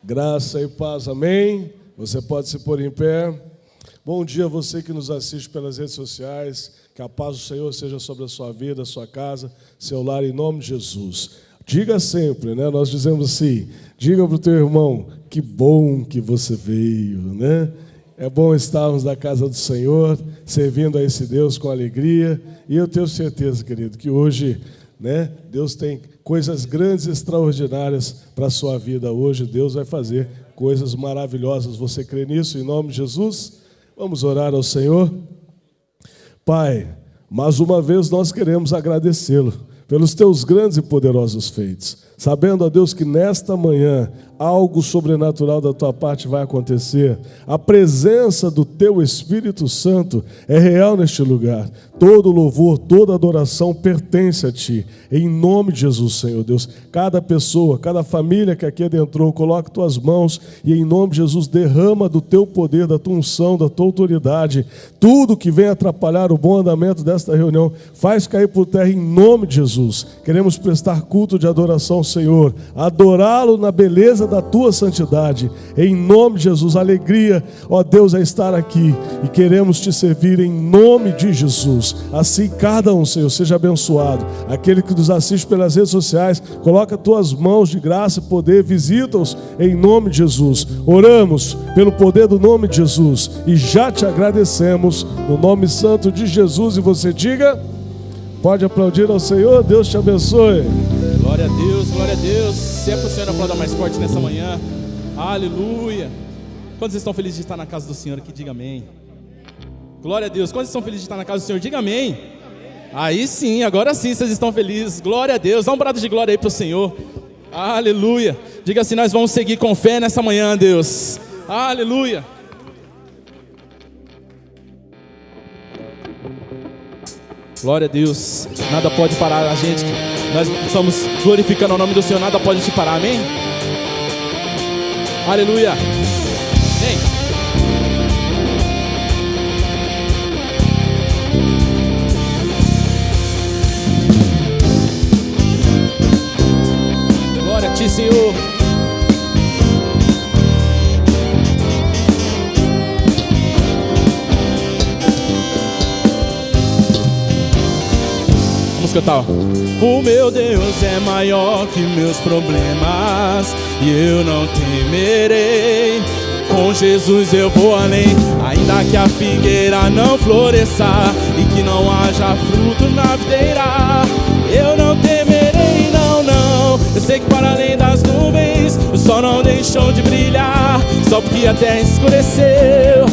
Graça e paz, amém? Você pode se pôr em pé. Bom dia a você que nos assiste pelas redes sociais. Que a paz do Senhor seja sobre a sua vida, a sua casa, seu lar, em nome de Jesus. Diga sempre, né? Nós dizemos assim, diga para o teu irmão, que bom que você veio, né? É bom estarmos na casa do Senhor, servindo a esse Deus com alegria. E eu tenho certeza, querido, que hoje, né, Deus tem coisas grandes e extraordinárias para a sua vida hoje. Deus vai fazer coisas maravilhosas. Você crê nisso, em nome de Jesus? Vamos orar ao Senhor. Pai, mais uma vez nós queremos agradecê-lo pelos teus grandes e poderosos feitos, sabendo, ó Deus, que nesta manhã algo sobrenatural da tua parte vai acontecer. A presença do teu Espírito Santo é real neste lugar. Todo louvor, toda adoração pertence a ti. Em nome de Jesus, Senhor Deus, cada pessoa, cada família que aqui adentrou, coloca tuas mãos e em nome de Jesus derrama do teu poder, da tua unção, da tua autoridade. Tudo que vem atrapalhar o bom andamento desta reunião, faz cair por terra em nome de Jesus. Queremos prestar culto de adoração ao Senhor, adorá-lo na beleza da tua santidade, em nome de Jesus. Alegria, ó Deus, é estar aqui e queremos te servir em nome de Jesus. Assim cada um, Senhor, seja abençoado. Aquele que nos assiste pelas redes sociais, coloca tuas mãos de graça e poder, visita-os em nome de Jesus. Oramos pelo poder do nome de Jesus e já te agradecemos no nome santo de Jesus. E você diga, pode aplaudir ao Senhor. Deus te abençoe. Glória a Deus, glória a Deus. Se é para o Senhor aplaudir mais forte nessa manhã, aleluia. Quantos estão felizes de estar na casa do Senhor aqui? Diga amém. Glória a Deus. Quantos estão felizes de estar na casa do Senhor? Diga amém. Aí sim, agora sim vocês estão felizes. Glória a Deus. Dá um brado de glória aí para o Senhor. Aleluia. Diga assim, nós vamos seguir com fé nessa manhã, Deus. Aleluia. Glória a Deus. Nada pode parar a gente. Nós estamos glorificando o nome do Senhor. Nada pode te parar, amém? Aleluia. Vem. Glória a ti, Senhor. Cantar. O meu Deus é maior que meus problemas e eu não temerei. Com Jesus eu vou além, ainda que a figueira não floresça e que não haja fruto na videira. Eu não temerei, não, não. Eu sei que para além das nuvens o sol não deixou de brilhar, só porque a terra escureceu.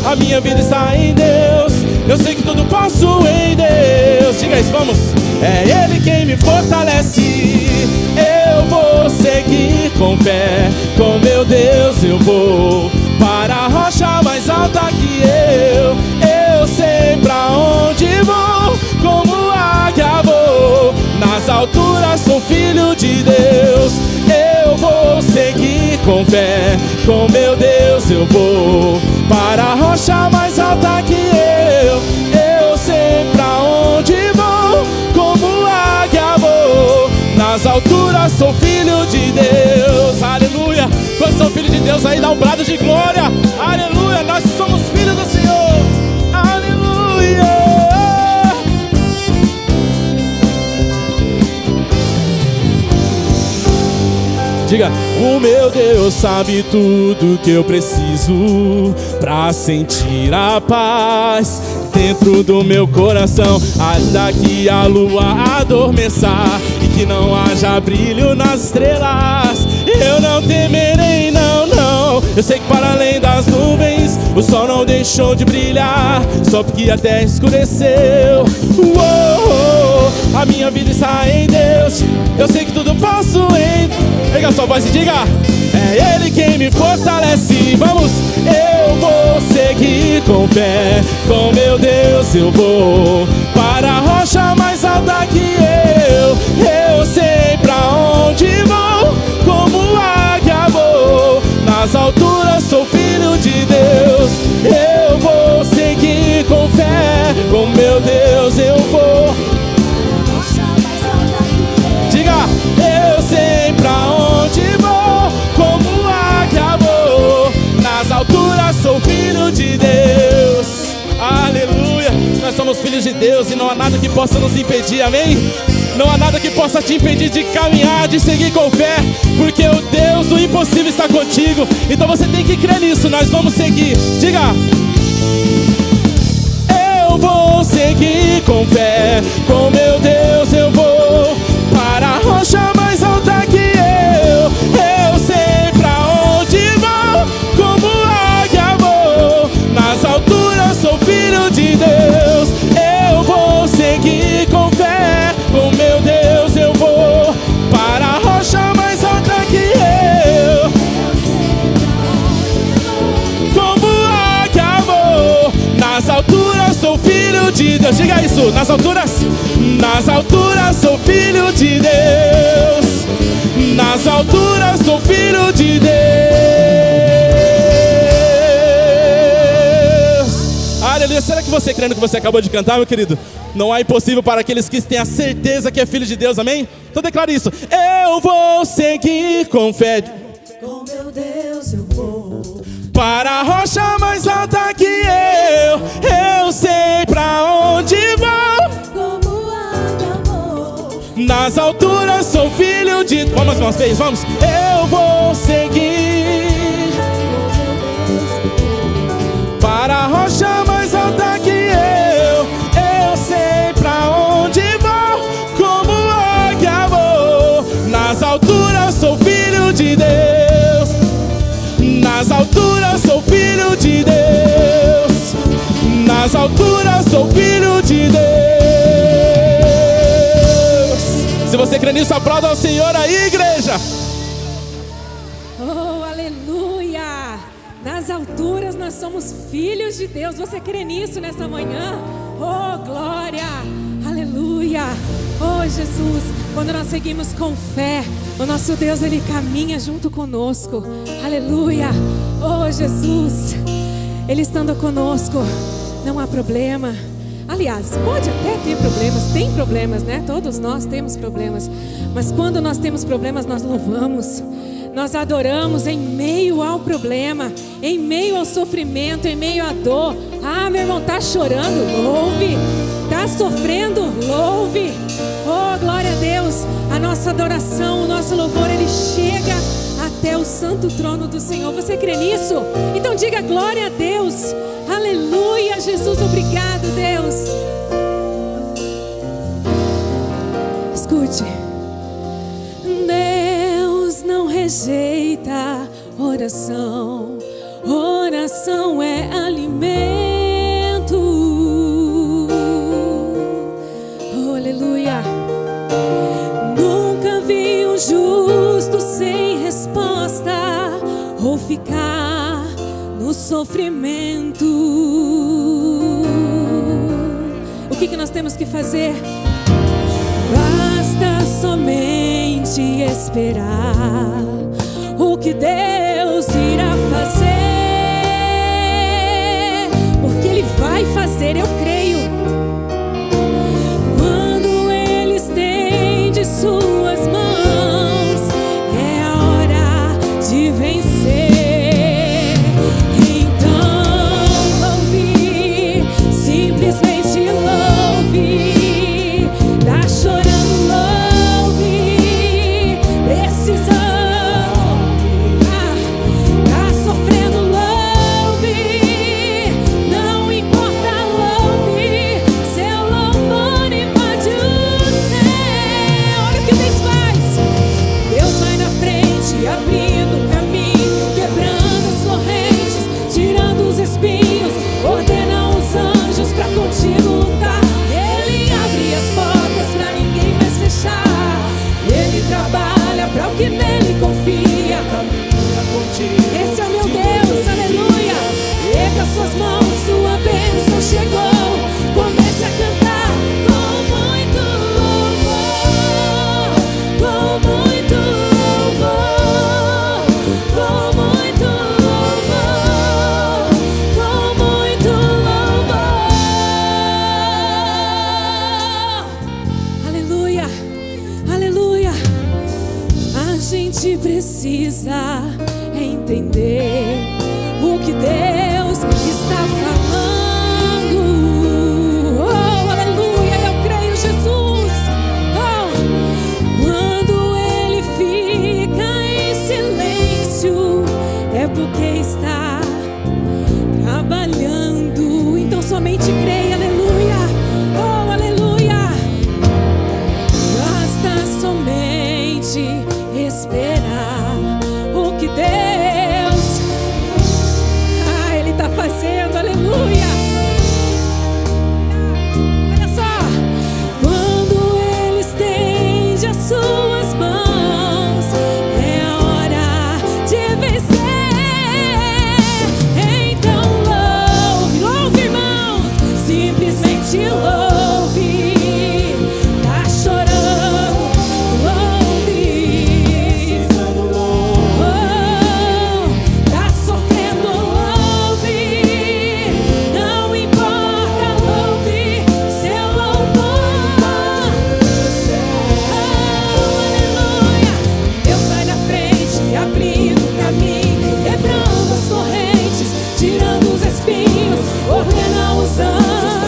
A minha vida está em Deus. Eu sei que tudo posso em Deus. Diga isso, vamos. É Ele quem me fortalece. Eu vou seguir com fé. Com meu Deus eu vou para a rocha mais alta que eu. Eu sei pra onde vou, como águia vou. Nas alturas sou filho de Deus. Eu vou seguir com fé. Com meu Deus eu vou para a rocha mais alta que eu. Eu sei pra onde vou, como águia vou. Nas alturas sou filho de Deus. Aleluia. Quando sou filho de Deus aí dá um brado de glória. Aleluia. Nós somos filhos do Senhor. Aleluia. Diga, o meu Deus sabe tudo que eu preciso pra sentir a paz dentro do meu coração. Ainda que a lua adormeça e que não haja brilho nas estrelas, eu não temerei, não, não. Eu sei que para além das nuvens o sol não deixou de brilhar, só porque a terra escureceu. A minha vida está em Deus. Eu sei que tudo posso em... Pega a sua voz e diga, é Ele quem me fortalece. Vamos! Eu vou seguir com fé. Com meu Deus eu vou para a rocha mais alta que eu. Eu sei pra onde vou, como águia vou. Nas alturas sou filho de Deus. Eu vou seguir com fé. Com meu Deus eu vou. Diga, eu sei pra onde vou. somos filhos de Deus e não há nada que possa nos impedir, amém? Não há nada que possa te impedir de caminhar, de seguir com fé, porque o Deus do impossível está contigo. Então você tem que crer nisso, nós vamos seguir. Diga: eu vou seguir com fé, com meu Deus eu vou para a rocha mais alta que eu sei pra onde vou, como águia vou, nas alturas sou filho de Deus. Eu vou seguir com fé, com meu Deus eu vou para a rocha mais alta que eu, como águia vou, nas alturas sou filho de Deus. Diga isso: nas alturas sou filho de Deus, nas alturas sou filho de Deus. Aleluia. Será que você, crendo que você acabou de cantar, meu querido? Não há impossível para aqueles que têm a certeza que é filho de Deus, amém? Então declare isso: eu vou seguir com fé, com meu Deus eu vou para a rocha mais alta que eu sei pra onde vou, como águia vou, nas alturas sou filho de... Vamos uma vez, vamos. Eu vou seguir para a rocha mais alta que eu sei pra onde vou, como águia vou, nas alturas sou filho de Deus, nas alturas sou filho de Deus, nas alturas sou filho de Deus. Se você crê nisso, aplauda ao Senhor aí, igreja. oh aleluia, nas alturas nós somos filhos de Deus. Você crê nisso nessa manhã? Oh glória, aleluia. Oh Jesus, quando nós seguimos com fé, o nosso Deus Ele caminha junto conosco, aleluia. Oh Jesus, Ele estando conosco, não há problema. Aliás, pode até ter problemas, tem problemas, né? Todos nós temos problemas. Mas quando nós temos problemas, nós louvamos, nós adoramos em meio ao problema, em meio ao sofrimento, em meio à dor. Ah, meu irmão, tá chorando? Louve. Tá sofrendo? Louve. Oh, glória a Deus. A nossa adoração, o nosso louvor, ele chega até o santo trono do Senhor. Você crê nisso? Então diga glória a Deus. Aleluia, Jesus, obrigado, Deus. Escute. Deus não rejeita oração. Oração é alimento. Oh, aleluia. Nunca vi um justo sem resposta ou ficar no sofrimento. O que nós temos que fazer? Basta somente esperar o que Deus irá fazer, porque Ele vai fazer, eu creio. Quando Ele estende suas mãos, é a hora de vencer. Simplesmente louve, tá chorando, louve, precisando, tá sofrendo, louve, não importa, louve, seu louvor invade o céu. Olha o que Deus faz, Deus vai na frente, abrindo o caminho, quebrando as correntes, tirando os espinhos, ordena os anjos pra contigo lutar. Ele abre as portas pra ninguém mais fechar. Ele trabalha pra o que nele confia. Esse é o meu Deus, aleluia. Erga suas mãos, sua bênção chegou. Comece a cantar com muito louvor, com muito louvor, com muito louvor, com muito louvor. Aleluia, aleluia. A gente precisa entender o que Deus está falando. Oh, é porque está trabalhando. Então somente creia, aleluia, oh aleluia. Basta somente esperar o que Deus, Ele está fazendo, aleluia. Olha só, quando Ele estende as suas mãos, é a hora de vencer. Então louve, louve, irmãos, simplesmente louve. Tá chorando, louve. Oh, tá sofrendo, louve. Não importa, louve seu louvor. Oh, aleluia. Deus vai na frente, abrindo caminho, quebrando as correntes, tirando os espinhos, ordena os anjos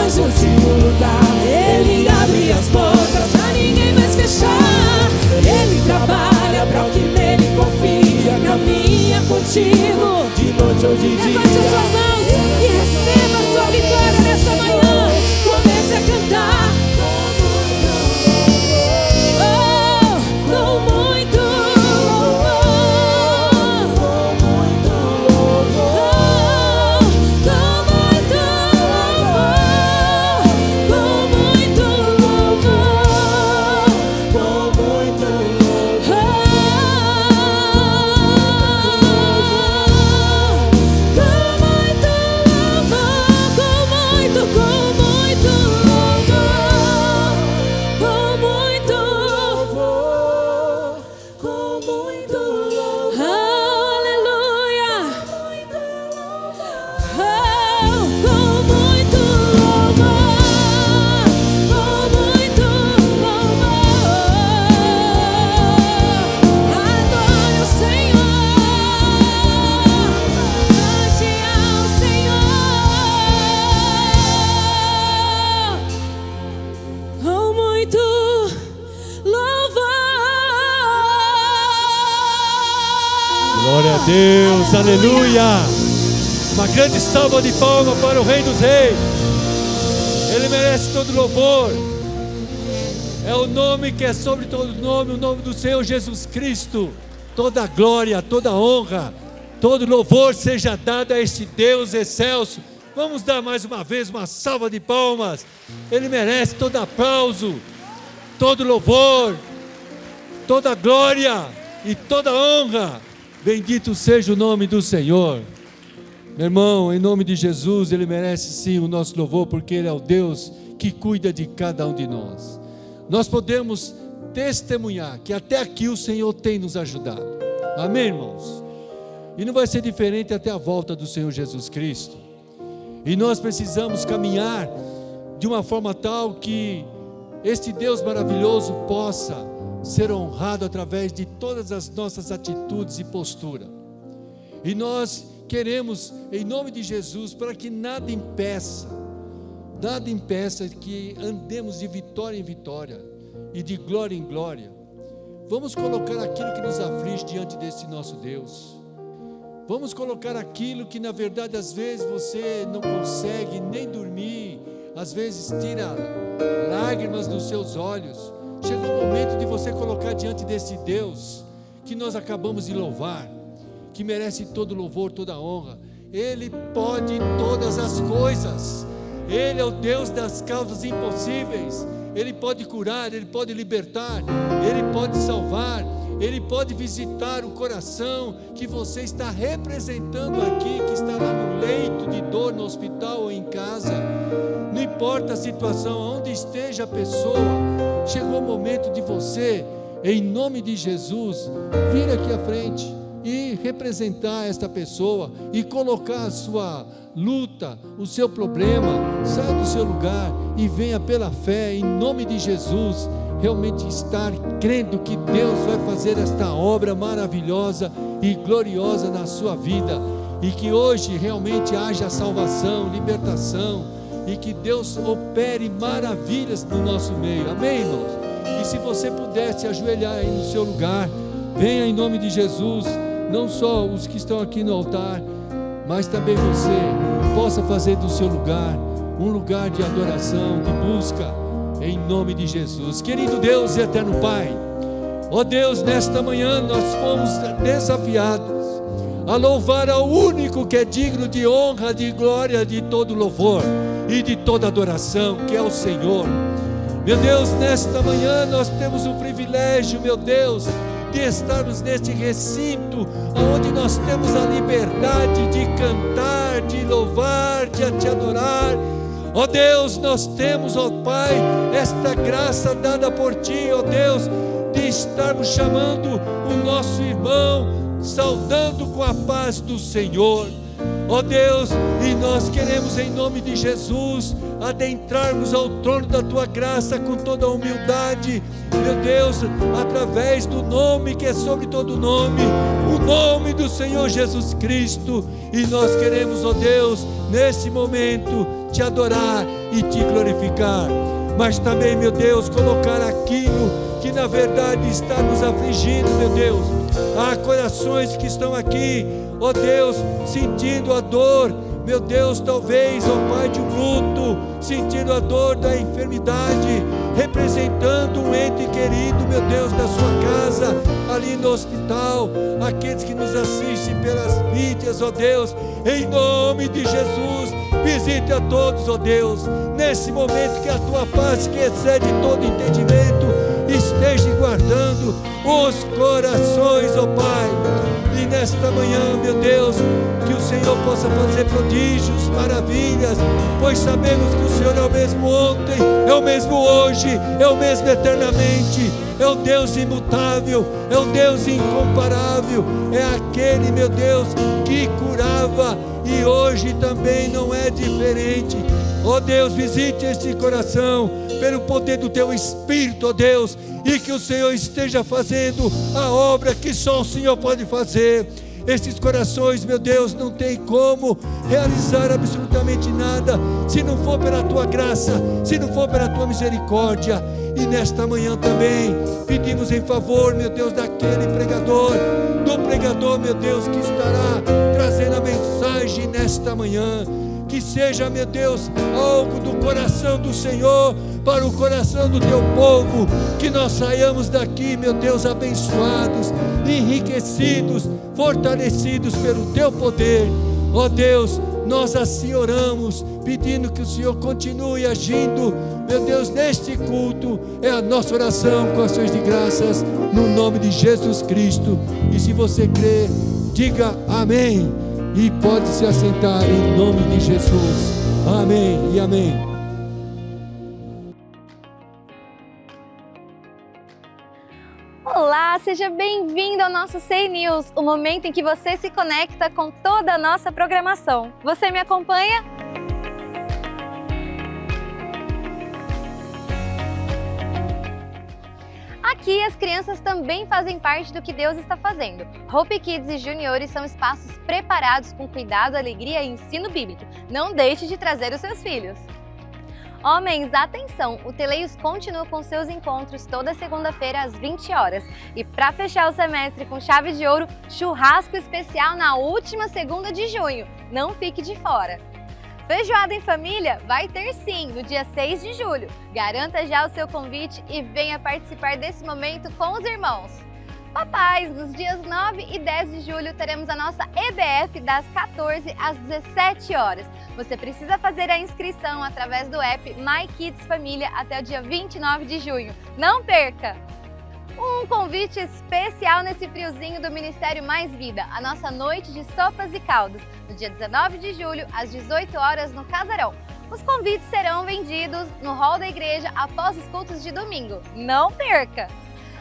no lugar. Ele abre as portas pra ninguém mais fechar. Ele trabalha pra o que nele confia, caminha contigo de noite ou de dia. Levante as suas mãos e receba a sua vitória nesta manhã. Comece a cantar. Oh, com muito louvor. Oh, com muito louvor. Com muito louvor. Com muito louvor. Com muito Glória a Deus, aleluia. Uma grande salva de palmas para o Rei dos Reis. Ele merece todo louvor. É o nome que é sobre todo nome, o nome do Senhor Jesus Cristo. Toda glória, toda honra, todo louvor seja dado a este Deus excelso. Vamos dar mais uma vez uma salva de palmas. Ele merece todo aplauso, todo louvor, toda glória e toda honra. Bendito seja o nome do Senhor. Meu irmão, em nome de Jesus, Ele merece sim o nosso louvor, porque Ele é o Deus que cuida de cada um de nós. Nós podemos testemunhar que até aqui o Senhor tem nos ajudado. Amém, irmãos? E não vai ser diferente até a volta do Senhor Jesus Cristo. E nós precisamos caminhar de uma forma tal que este Deus maravilhoso possa ser honrado através de todas as nossas atitudes e postura. E nós queremos, em nome de Jesus, para que nada impeça que andemos de vitória em vitória e de glória em glória. Vamos colocar aquilo que nos aflige diante desse nosso Deus. Vamos colocar aquilo que na verdade às vezes você não consegue nem dormir, às vezes tira lágrimas dos seus olhos. Chegou o momento de você colocar diante desse Deus que nós acabamos de louvar, que merece todo louvor, toda honra. Ele pode todas as coisas. Ele é o Deus das causas impossíveis. Ele pode curar, Ele pode libertar, Ele pode salvar, Ele pode visitar o coração que você está representando aqui, que está lá no leito de dor, no hospital ou em casa. Não importa a situação, onde esteja a pessoa, chegou o momento de você, em nome de Jesus, vir aqui à frente e representar esta pessoa e colocar a sua luta, o seu problema. Saia do seu lugar e venha pela fé, em nome de Jesus, realmente estar crendo que Deus vai fazer esta obra maravilhosa e gloriosa na sua vida, e que hoje realmente haja salvação, libertação, e que Deus opere maravilhas no nosso meio. Amém, irmãos? E se você pudesse ajoelhar aí no seu lugar, venha em nome de Jesus, não só os que estão aqui no altar, mas também você possa fazer do seu lugar um lugar de adoração, de busca, em nome de Jesus. Querido Deus e eterno Pai, ó Deus, nesta manhã nós fomos desafiados a louvar ao único que é digno de honra, de glória, de todo louvor e de toda adoração, que é o Senhor. Meu Deus, nesta manhã nós temos o privilégio, meu Deus, de estarmos neste recinto, onde nós temos a liberdade de cantar, de louvar, de te adorar. Ó Deus, nós temos, ó Pai, esta graça dada por Ti, ó Deus, de estarmos chamando o nosso irmão, saudando com a paz do Senhor. Ó Deus, e nós queremos em nome de Jesus adentrarmos ao trono da Tua graça com toda a humildade, meu Deus, através do nome que é sobre todo nome, o nome do Senhor Jesus Cristo. E nós queremos, ó Deus, nesse momento Te adorar e Te glorificar, mas também, meu Deus, colocar aquilo que na verdade está nos afligindo, meu Deus. Há corações que estão aqui, ó Deus, sentindo a dor, meu Deus, talvez, ó Pai, de um luto, sentindo a dor da enfermidade, representando um ente querido, meu Deus, da sua casa, ali no hospital, aqueles que nos assistem pelas mídias, ó Deus, em nome de Jesus, visite a todos, ó Deus, nesse momento, que a Tua paz, que excede todo entendimento, esteja guardando os corações, ó Pai. E nesta manhã, meu Deus, que o Senhor possa fazer prodígios, maravilhas, pois sabemos que o Senhor é o mesmo ontem, é o mesmo hoje, é o mesmo eternamente, é o Deus imutável, é o Deus incomparável, é aquele, meu Deus, que curava e hoje também não é diferente. Ó Deus, visite este coração pelo poder do Teu Espírito, ó Deus, e que o Senhor esteja fazendo a obra que só o Senhor pode fazer. Esses corações, meu Deus, não tem como realizar absolutamente nada se não for pela Tua graça, se não for pela Tua misericórdia. E nesta manhã também pedimos em favor, meu Deus, daquele pregador, do pregador, meu Deus, que estará trazendo a mensagem nesta manhã. Que seja, meu Deus, algo do coração do Senhor para o coração do Teu povo, que nós saiamos daqui, meu Deus, abençoados, enriquecidos, fortalecidos pelo Teu poder. Ó Deus, nós assim oramos, pedindo que o Senhor continue agindo, meu Deus, neste culto. É a nossa oração com ações de graças, no nome de Jesus Cristo. E se você crê, diga amém. E pode se assentar em nome de Jesus. Amém e amém. Olá, seja bem-vindo ao nosso Sei News, o momento em que você se conecta com toda a nossa programação. Você me acompanha? Aqui as crianças também fazem parte do que Deus está fazendo. Hope Kids e Juniores são espaços preparados com cuidado, alegria e ensino bíblico. Não deixe de trazer os seus filhos. Homens, atenção! O Teleios continua com seus encontros toda segunda-feira às 20 horas. E para fechar o semestre com chave de ouro, churrasco especial na última segunda de junho. Não fique de fora! Feijoada em família? Vai ter sim, no dia 6 de julho. Garanta já o seu convite e venha participar desse momento com os irmãos. Papais, nos dias 9 e 10 de julho teremos a nossa EBF das 14 às 17 horas. Você precisa fazer a inscrição através do app My Kids Família até o dia 29 de junho. Não perca! Um convite especial nesse friozinho do Ministério Mais Vida, a nossa noite de sopas e caldos, no dia 19 de julho, às 18 horas, no Casarão. Os convites serão vendidos no hall da igreja após os cultos de domingo. Não perca!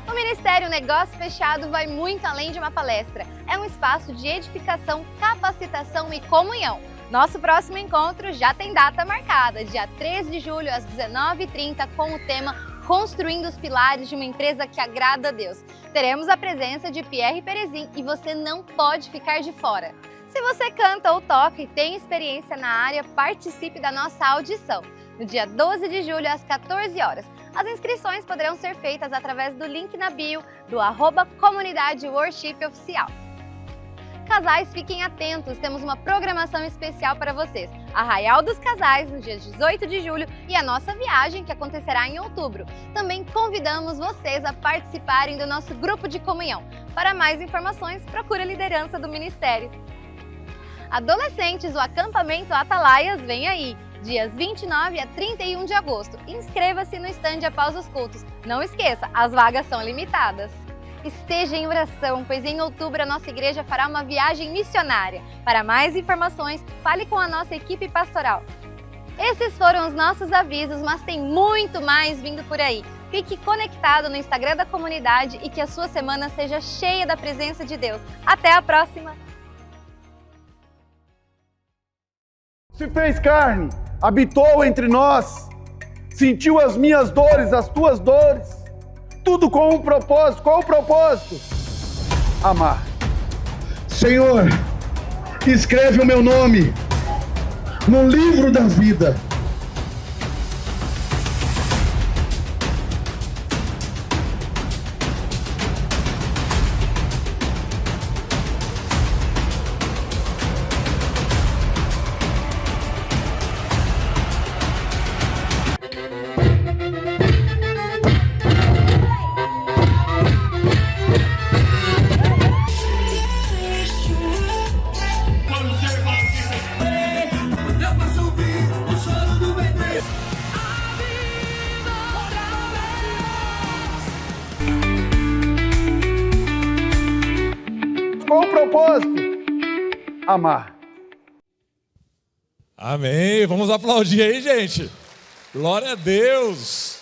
O Ministério Negócio Fechado vai muito além de uma palestra. É um espaço de edificação, capacitação e comunhão. Nosso próximo encontro já tem data marcada, dia 13 de julho, às 19h30, com o tema Construindo os Pilares de uma Empresa que Agrada a Deus. Teremos a presença de Pierre Perezin e você não pode ficar de fora. Se você canta ou toca e tem experiência na área, participe da nossa audição, no dia 12 de julho, às 14 horas. As inscrições poderão ser feitas através do link na bio do @Comunidade Worship Oficial. Casais, fiquem atentos, temos uma programação especial para vocês. Arraial dos Casais, no dia 18 de julho, e a nossa viagem, que acontecerá em outubro. Também convidamos vocês a participarem do nosso grupo de comunhão. Para mais informações, procure a liderança do Ministério. Adolescentes, o acampamento Atalaias vem aí, dias 29 a 31 de agosto. Inscreva-se no stand após os cultos. Não esqueça, as vagas são limitadas. Esteja em oração, pois em outubro a nossa igreja fará uma viagem missionária. Para mais informações, fale com a nossa equipe pastoral. Esses foram os nossos avisos, mas tem muito mais vindo por aí. Fique conectado no Instagram da comunidade e que a sua semana seja cheia da presença de Deus. Até a próxima! Se fez carne, habitou entre nós, sentiu as minhas dores, as tuas dores, tudo com um propósito. Qual o propósito? Amar. Senhor, escreve o meu nome no livro da vida. Qual o propósito? Amar. Amém. Vamos aplaudir aí, gente. Glória a Deus.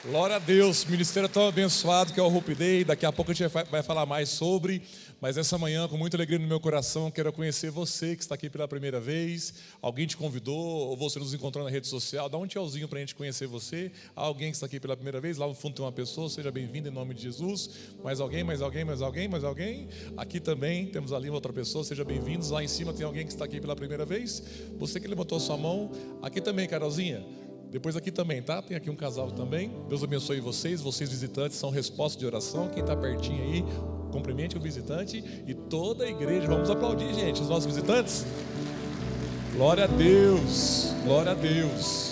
Glória a Deus. Ministério tão abençoado que é o Hope Day. Daqui a pouco a gente vai falar mais sobre. Mas essa manhã, com muita alegria no meu coração, quero conhecer você que está aqui pela primeira vez. Alguém te convidou ou você nos encontrou na rede social. Dá um tchauzinho para a gente conhecer você. Alguém que está aqui pela primeira vez. Lá no fundo tem uma pessoa. Seja bem-vindo em nome de Jesus. Mais alguém, mais alguém, mais alguém, mais alguém. Aqui também temos ali outra pessoa. Seja bem-vindos. Lá em cima tem alguém que está aqui pela primeira vez. Você que levantou sua mão. Aqui também, Carolzinha. Depois aqui também, tá? Tem aqui um casal também. Deus abençoe vocês. Vocês visitantes são resposta de oração. Quem está pertinho aí, cumprimente o visitante e toda a igreja. Vamos aplaudir, gente, os nossos visitantes. Glória a Deus. Glória a Deus.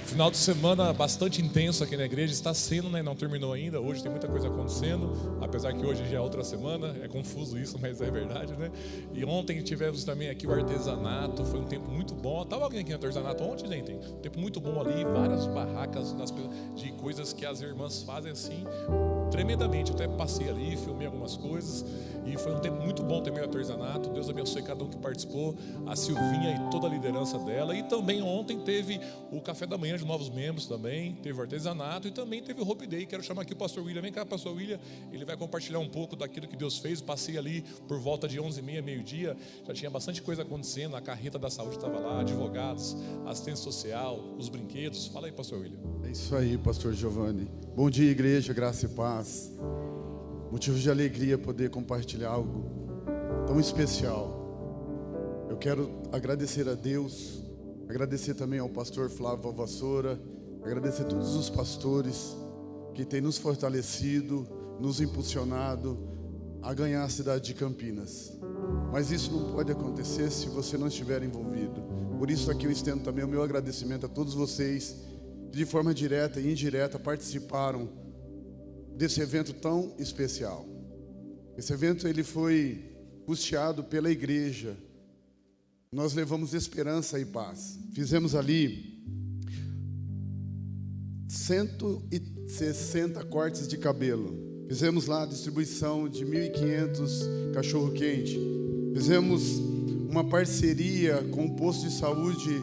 Final de semana bastante intenso aqui na igreja. Está sendo, né? Não terminou ainda. Hoje tem muita coisa acontecendo. Apesar que hoje já é outra semana. É confuso isso, mas é verdade, né? E ontem tivemos também aqui o artesanato. Foi um tempo muito bom. Estava alguém aqui no artesanato ontem, gente? Um tempo muito bom ali. Várias barracas de coisas que as irmãs fazem assim tremendamente. Eu até passei ali, filmei algumas coisas e foi um tempo muito bom também o artesanato. Deus abençoe cada um que participou, a Silvinha e toda a liderança dela. E também ontem teve o café da manhã de novos membros também, teve o artesanato e também teve o Hope Day. Quero chamar aqui o pastor William. Vem cá, pastor William, ele vai compartilhar um pouco daquilo que Deus fez. Passei ali por volta de 11h30, meio-dia, já tinha bastante coisa acontecendo. A carreta da saúde estava lá, advogados, assistência social, os brinquedos. Fala aí, pastor William. É isso aí, pastor Giovanni. Bom dia, igreja, graça e paz. Motivo de alegria poder compartilhar algo tão especial. Eu quero agradecer a Deus, agradecer também ao pastor Flávio Valvassoura, agradecer a todos os pastores que têm nos fortalecido, nos impulsionado a ganhar a cidade de Campinas. Mas isso não pode acontecer se você não estiver envolvido. Por isso aqui eu estendo também o meu agradecimento a todos vocês que de forma direta e indireta participaram desse evento tão especial. Esse evento ele foi custeado pela igreja. Nós levamos esperança e paz. Fizemos ali 160 cortes de cabelo. Fizemos lá a distribuição de 1.500 cachorro-quente. Fizemos uma parceria com o posto de saúde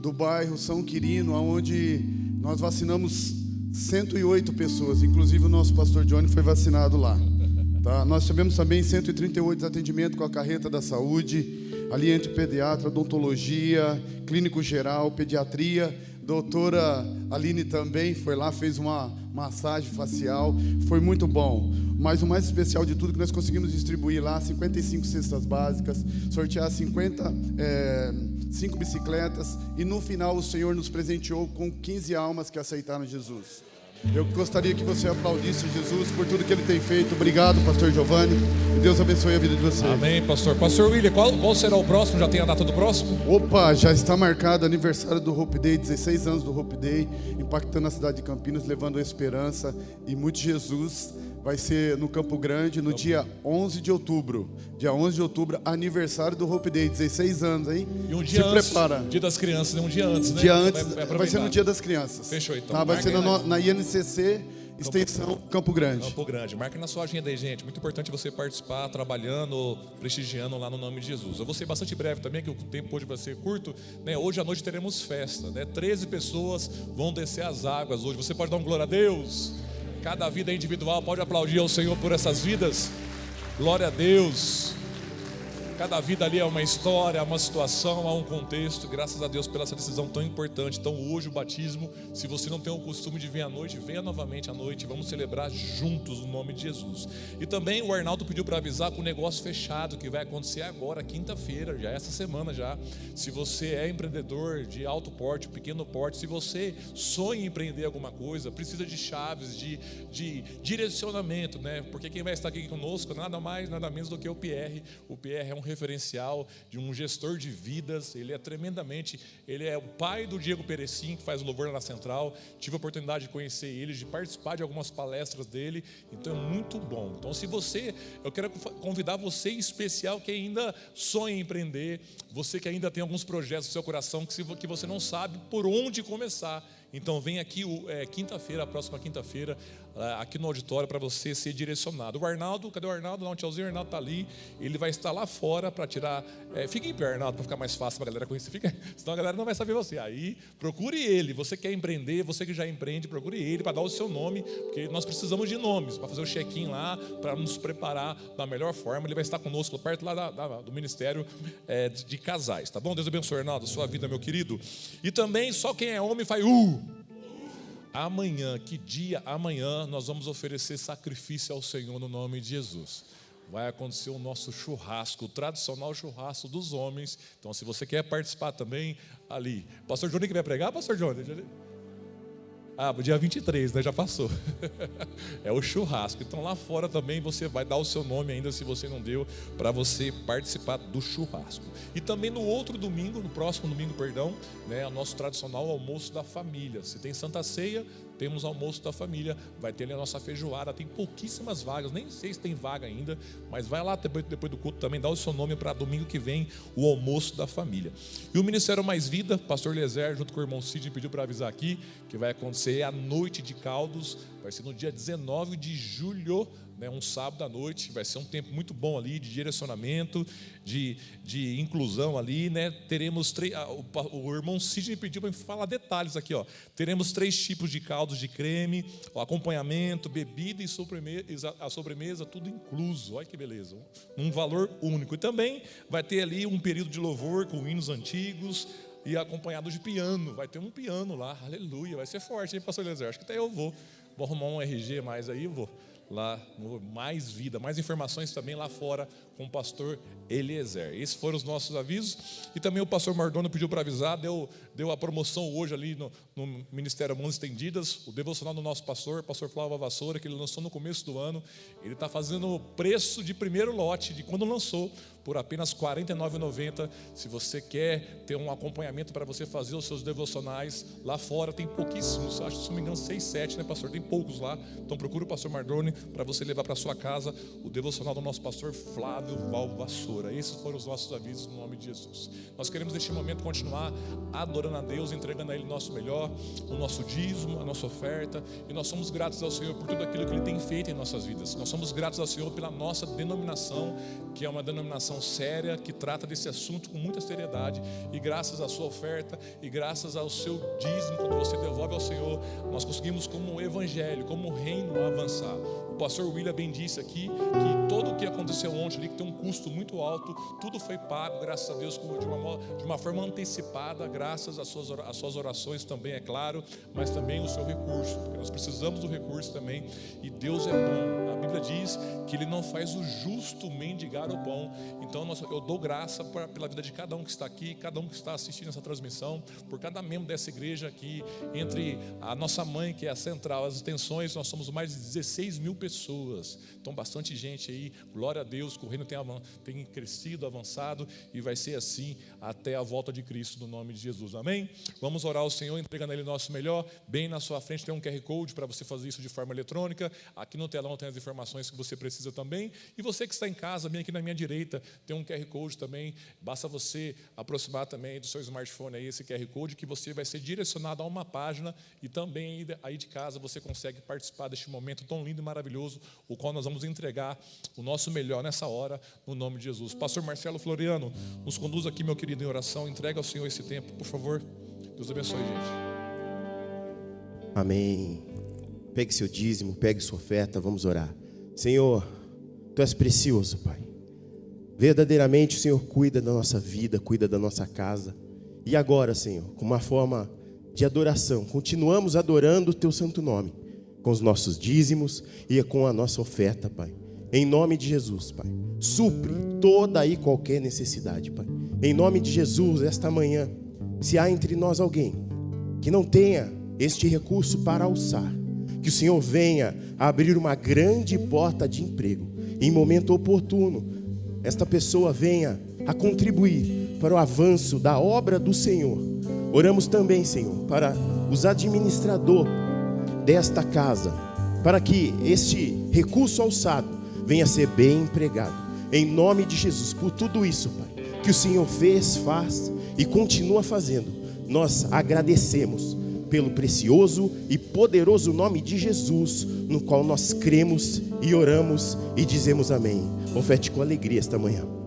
do bairro São Quirino, onde nós vacinamos 108 pessoas. Inclusive o nosso pastor Johnny foi vacinado lá. Tá? Nós tivemos também 138 atendimentos com a carreta da saúde, ali entre pediatra, odontologia, clínico geral, pediatria. Doutora Aline também foi lá, fez uma massagem facial, foi muito bom. Mas o mais especial de tudo é que nós conseguimos distribuir lá 55 cestas básicas, sortear 5 bicicletas, e no final o Senhor nos presenteou com 15 almas que aceitaram Jesus. Eu gostaria que você aplaudisse Jesus por tudo que ele tem feito. Obrigado, pastor Giovanni. Que Deus abençoe a vida de você. Amém, pastor. Pastor William, qual será o próximo? Já tem a data do próximo? Opa, já está marcado o aniversário do Hope Day, 16 anos do Hope Day, impactando a cidade de Campinas, levando esperança e muito Jesus. Vai ser no Campo Grande, no dia 11 de outubro. Dia 11 de outubro, aniversário do Hope Day, 16 anos, hein? E um dia Se antes, prepara. Dia das crianças, né? Um dia antes, né? Dia antes, vai ser no aproveitar. Dia das Crianças. Fechou, então. Tá, vai ser Marquem na INCC, extensão Campo Grande. Campo Grande. Marque na sua agenda aí, gente. Muito importante você participar, trabalhando, prestigiando lá no nome de Jesus. Eu vou ser bastante breve também, que o tempo hoje vai ser curto, né? Hoje à noite teremos festa, né? 13 pessoas vão descer as águas hoje. Você pode dar um glória a Deus? Cada vida é individual, pode aplaudir ao Senhor por essas vidas. Glória a Deus. Cada vida ali é uma história, é uma situação, há um contexto. Graças a Deus pela essa decisão tão importante. Então hoje o batismo, se você não tem o costume de vir à noite, venha novamente à noite. Vamos celebrar juntos no nome de Jesus. E também o Arnaldo pediu para avisar com o negócio fechado que vai acontecer agora, quinta-feira, já essa semana já. Se você é empreendedor de alto porte, pequeno porte, se você sonha em empreender alguma coisa, precisa de chaves, de direcionamento, né? Porque quem vai estar aqui conosco, nada mais, nada menos do que o Pierre. O Pierre é um referencial de um gestor de vidas. Ele é o pai do Diego Perecim, que faz o louvor lá na Central. Tive a oportunidade de conhecer ele, de participar de algumas palestras dele, então é muito bom. Então eu quero convidar você em especial que ainda sonha em empreender, você que ainda tem alguns projetos no seu coração que você não sabe por onde começar. Então vem aqui quinta-feira, a próxima quinta-feira, aqui no auditório para você ser direcionado. O Arnaldo, cadê o Arnaldo? Não, o tiozinho Arnaldo está ali. Ele vai estar lá fora para tirar. Fica em pé, Arnaldo, para ficar mais fácil para a galera conhecer. Senão a galera não vai saber você. Aí procure ele. Você quer empreender, você que já empreende, procure ele para dar o seu nome, porque nós precisamos de nomes para fazer o check-in lá, para nos preparar da melhor forma. Ele vai estar conosco perto lá do Ministério de Casais, tá bom? Deus abençoe, Arnaldo, sua vida, meu querido. E também só quem é homem faz Amanhã, que dia? Amanhã nós vamos oferecer sacrifício ao Senhor no nome de Jesus. Vai acontecer o nosso churrasco, o tradicional churrasco dos homens. Então, se você quer participar também, ali. Pastor Johnny que vai pregar, Pastor Johnny? Dia 23, né? Já passou. É o churrasco. Então lá fora também você vai dar o seu nome ainda, se você não deu, para você participar do churrasco. E também no próximo domingo, né? O nosso tradicional almoço da família. Se tem Santa Ceia, temos almoço da família. Vai ter ali a nossa feijoada. Tem pouquíssimas vagas, nem sei se tem vaga ainda, mas vai lá depois do culto também, dá o seu nome para domingo que vem, o almoço da família. E o Ministério Mais Vida, pastor Eliezer, junto com o irmão Cid, pediu para avisar aqui que vai acontecer a Noite de Caldos, vai ser no dia 19 de julho, né, um sábado à noite. Vai ser um tempo muito bom ali, de direcionamento, de inclusão ali, né? Teremos o irmão Sidney pediu para falar detalhes aqui, ó. Teremos 3 tipos de caldos de creme, o acompanhamento, bebida e a sobremesa, tudo incluso. Olha que beleza, um valor único. E também vai ter ali um período de louvor com hinos antigos e acompanhado de piano. Vai ter um piano lá, aleluia, vai ser forte, hein, pastor Eliezer? Acho que até eu vou arrumar um RG mais aí, vou lá no Mais Vida, mais informações também lá fora com o pastor Eliezer. Esses foram os nossos avisos. E também o pastor Mardono pediu para avisar, deu a promoção hoje ali no Ministério Mãos Estendidas, o devocional do nosso pastor Flávio Vassoura, que ele lançou no começo do ano. Ele está fazendo o preço de primeiro lote de quando lançou, por apenas R$ 49,90. Se você quer ter um acompanhamento para você fazer os seus devocionais, lá fora tem pouquíssimos, acho que se não me engano 6, 7, né, pastor? Tem poucos lá. Então procura o pastor Mardoni para você levar para sua casa o devocional do nosso pastor Flávio Vassoura. Esses foram os nossos avisos no nome de Jesus. Nós queremos neste momento continuar adorando a Deus, entregando a Ele o nosso melhor, o nosso dízimo, a nossa oferta, e nós somos gratos ao Senhor por tudo aquilo que Ele tem feito em nossas vidas. Nós somos gratos ao Senhor pela nossa denominação, que é uma denominação séria, que trata desse assunto com muita seriedade, e graças à sua oferta e graças ao seu dízimo, quando você devolve ao Senhor, nós conseguimos como evangelho, como reino avançar. O pastor William bem disse aqui que todo o que aconteceu ontem ali, que tem um custo muito alto, tudo foi pago, graças a Deus, de uma forma antecipada, graças às suas orações também, é claro, mas também o seu recurso, porque nós precisamos do recurso também, e Deus é bom. A Bíblia diz que Ele não faz o justo mendigar o pão. Então eu dou graça pela vida de cada um que está aqui, cada um que está assistindo essa transmissão, por cada membro dessa igreja aqui, entre a nossa mãe, que é a central, as extensões, nós somos mais de 16 mil pessoas, então bastante gente aí, glória a Deus, que o reino tem crescido, avançado, e vai ser assim até a volta de Cristo, no nome de Jesus, amém? Vamos orar ao Senhor, entregando a Ele nosso melhor. Bem na sua frente tem um QR Code para você fazer isso de forma eletrônica, aqui no telão tem as informações que você precisa também, e você que está em casa, bem aqui na minha direita, tem um QR Code também, basta você aproximar também do seu smartphone aí esse QR Code, que você vai ser direcionado a uma página, e também aí de casa você consegue participar deste momento tão lindo e maravilhoso, o qual nós vamos entregar o nosso melhor nessa hora, no nome de Jesus. Pastor Marcelo Floriano, nos conduz aqui, meu querido, em oração, entrega ao Senhor esse tempo, por favor. Deus abençoe, gente. Amém. Pegue seu dízimo, pegue sua oferta, vamos orar. Senhor, Tu és precioso, Pai. Verdadeiramente o Senhor cuida da nossa vida, cuida da nossa casa. E agora, Senhor, com uma forma de adoração, continuamos adorando o Teu santo nome, com os nossos dízimos e com a nossa oferta, Pai. Em nome de Jesus, Pai, supre toda e qualquer necessidade, Pai. Em nome de Jesus, esta manhã, se há entre nós alguém que não tenha este recurso para alçar, que o Senhor venha a abrir uma grande porta de emprego. Em momento oportuno, esta pessoa venha a contribuir para o avanço da obra do Senhor. Oramos também, Senhor, para os administradores desta casa, para que este recurso alçado venha a ser bem empregado. Em nome de Jesus, por tudo isso, Pai, que o Senhor fez, faz e continua fazendo, nós agradecemos pelo precioso e poderoso nome de Jesus, no qual nós cremos e oramos e dizemos amém. Oferte com alegria esta manhã. Pai.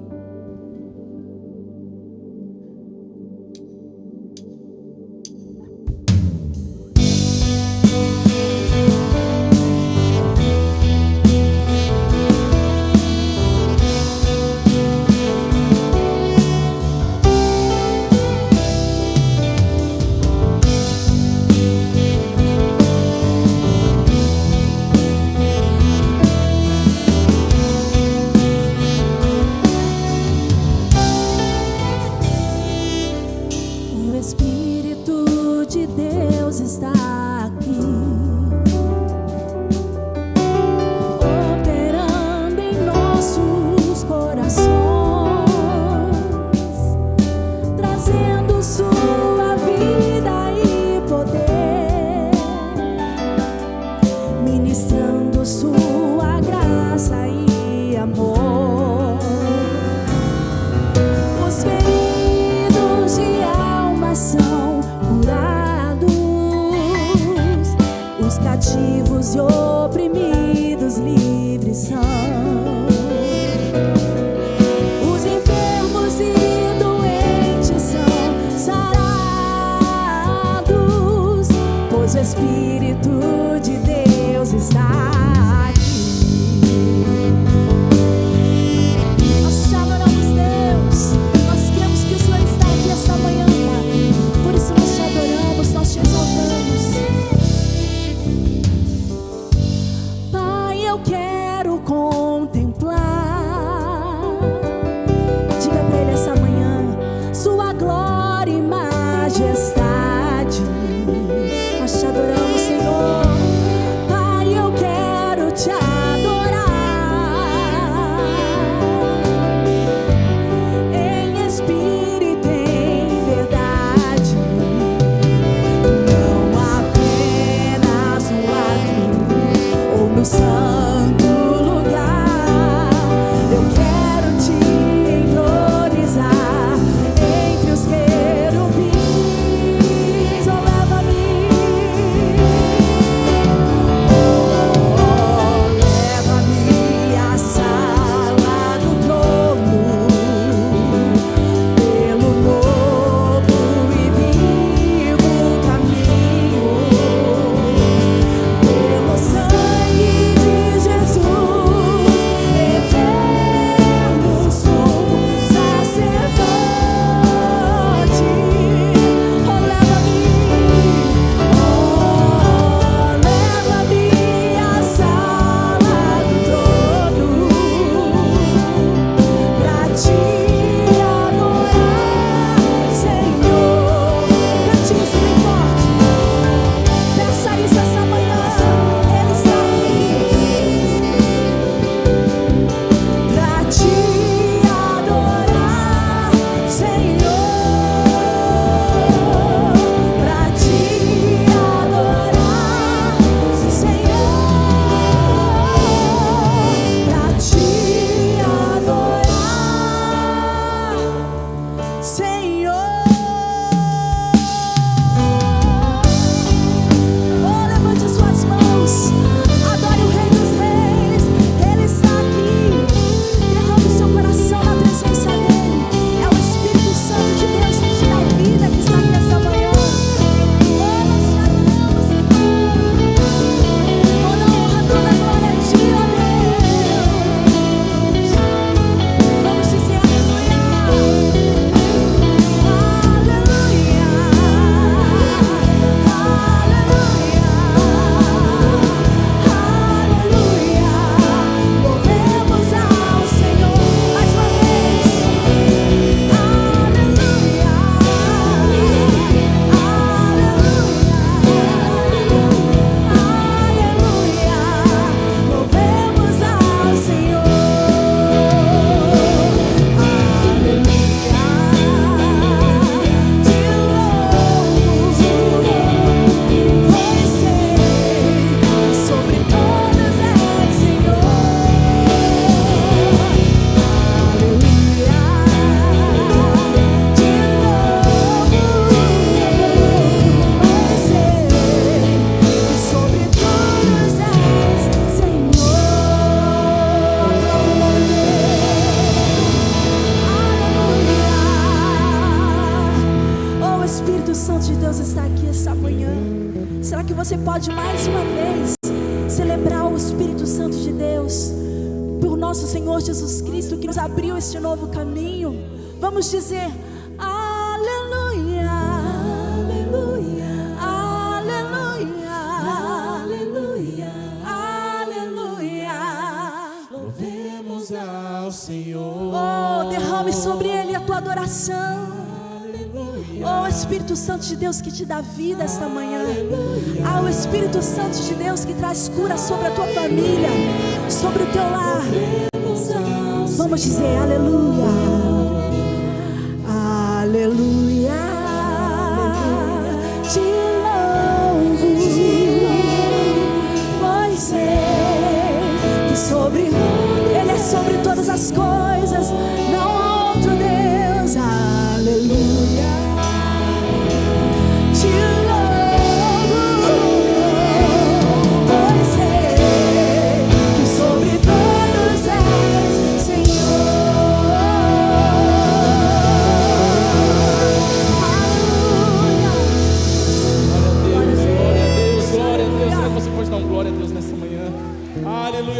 Senhor. Oh, levante suas mãos, adore o Rei dos Reis, Ele está aqui. Derrame o seu coração na presença dEle. É o Espírito Santo de Deus que te dá vida, que está aqui essa manhã. Oh, nós te adoramos, Senhor. Toda honra, toda glória a Ti, ó Deus. Vamos dizer aleluia. O Espírito Santo de Deus está aqui essa manhã. Será que você pode mais uma vez celebrar o Espírito Santo de Deus por nosso Senhor Jesus Cristo, que nos abriu este novo caminho? Vamos dizer aleluia, aleluia, aleluia, aleluia, aleluia. Louvemos ao Senhor. Oh, derrame sobre Ele a tua adoração. Oh, Espírito Santo de Deus que te dá vida esta manhã. Ah, o Espírito Santo de Deus que traz cura sobre a tua família, sobre o teu lar. Vamos dizer aleluia, aleluia. Te louvo, pois sei que sobre Ele é sobre todas as coisas, não há outro Deus. Aleluia.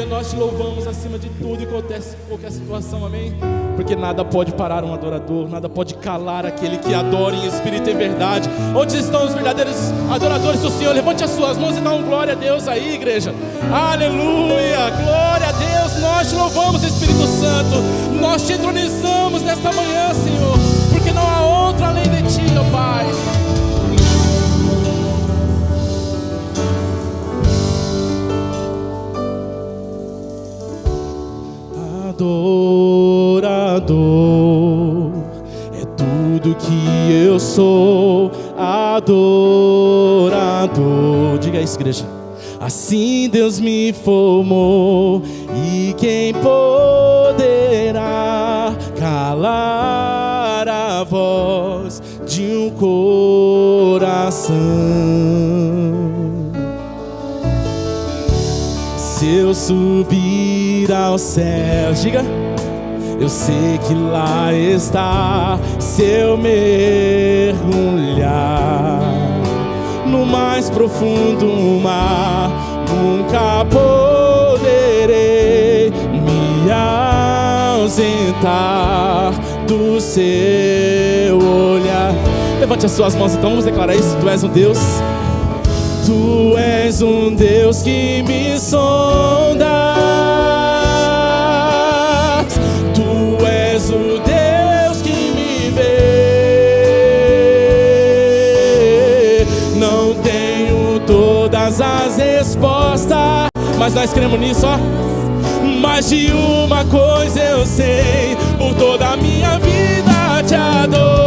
Nós te louvamos acima de tudo e qualquer situação, amém? Porque nada pode parar um adorador, nada pode calar aquele que adora em espírito e verdade. Onde estão os verdadeiros adoradores do Senhor? Levante as suas mãos e dá um glória a Deus aí, igreja. Aleluia, glória a Deus. Nós te louvamos, Espírito Santo. Nós te entronizamos nesta manhã, Senhor, porque não há outro além de ti, ó Pai. Adorador é tudo que eu sou. Adorador, diga isso, igreja. Assim Deus me formou, e quem poderá calar a voz de um coração? Se eu subir aos céus, diga, eu sei que lá está. Se eu mergulhar no mais profundo mar, nunca poderei me ausentar do seu olhar. Levante as suas mãos, então vamos declarar isso. Tu és um Deus. Tu és um Deus que me sondas. Tu és o Deus que me vê. Não tenho todas as respostas, mas nós cremos nisso, ó. Mas de uma coisa eu sei, por toda a minha vida te adorarei.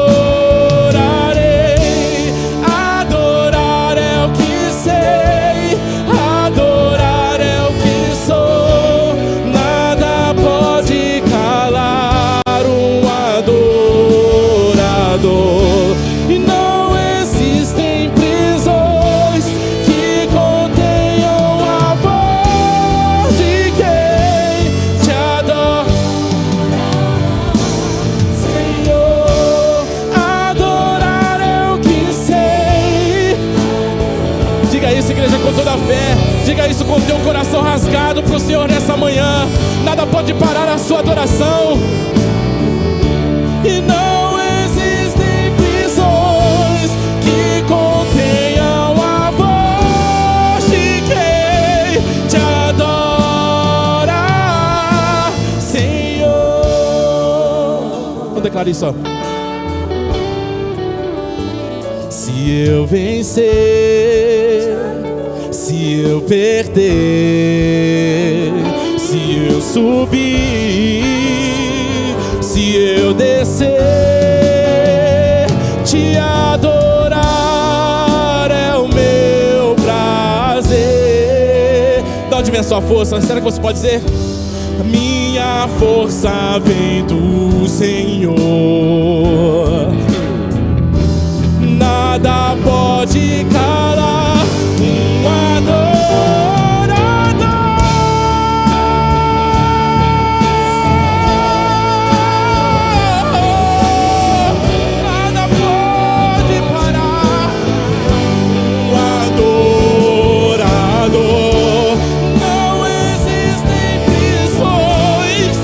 Adorar é o que sei, adorar é o que sou. Nada pode calar um adorador. dor. E não existem prisões que contenham a voz de quem te adora. Senhor, adorar é o que sei. Diga isso, igreja, com toda a fé. Diga isso com teu coração rasgado pro Senhor nessa manhã. Nada pode parar a sua adoração. E não existem prisões que contenham a voz de quem te adora, Senhor. Vamos declarar isso, ó. Se eu vencer, se eu perder, se eu subir, se eu descer, te adorar é o meu prazer. De onde vem a sua força? Será que você pode dizer? Minha força vem do Senhor. Nada pode calar um adorador. Nada pode parar um adorador. Não existem prisões.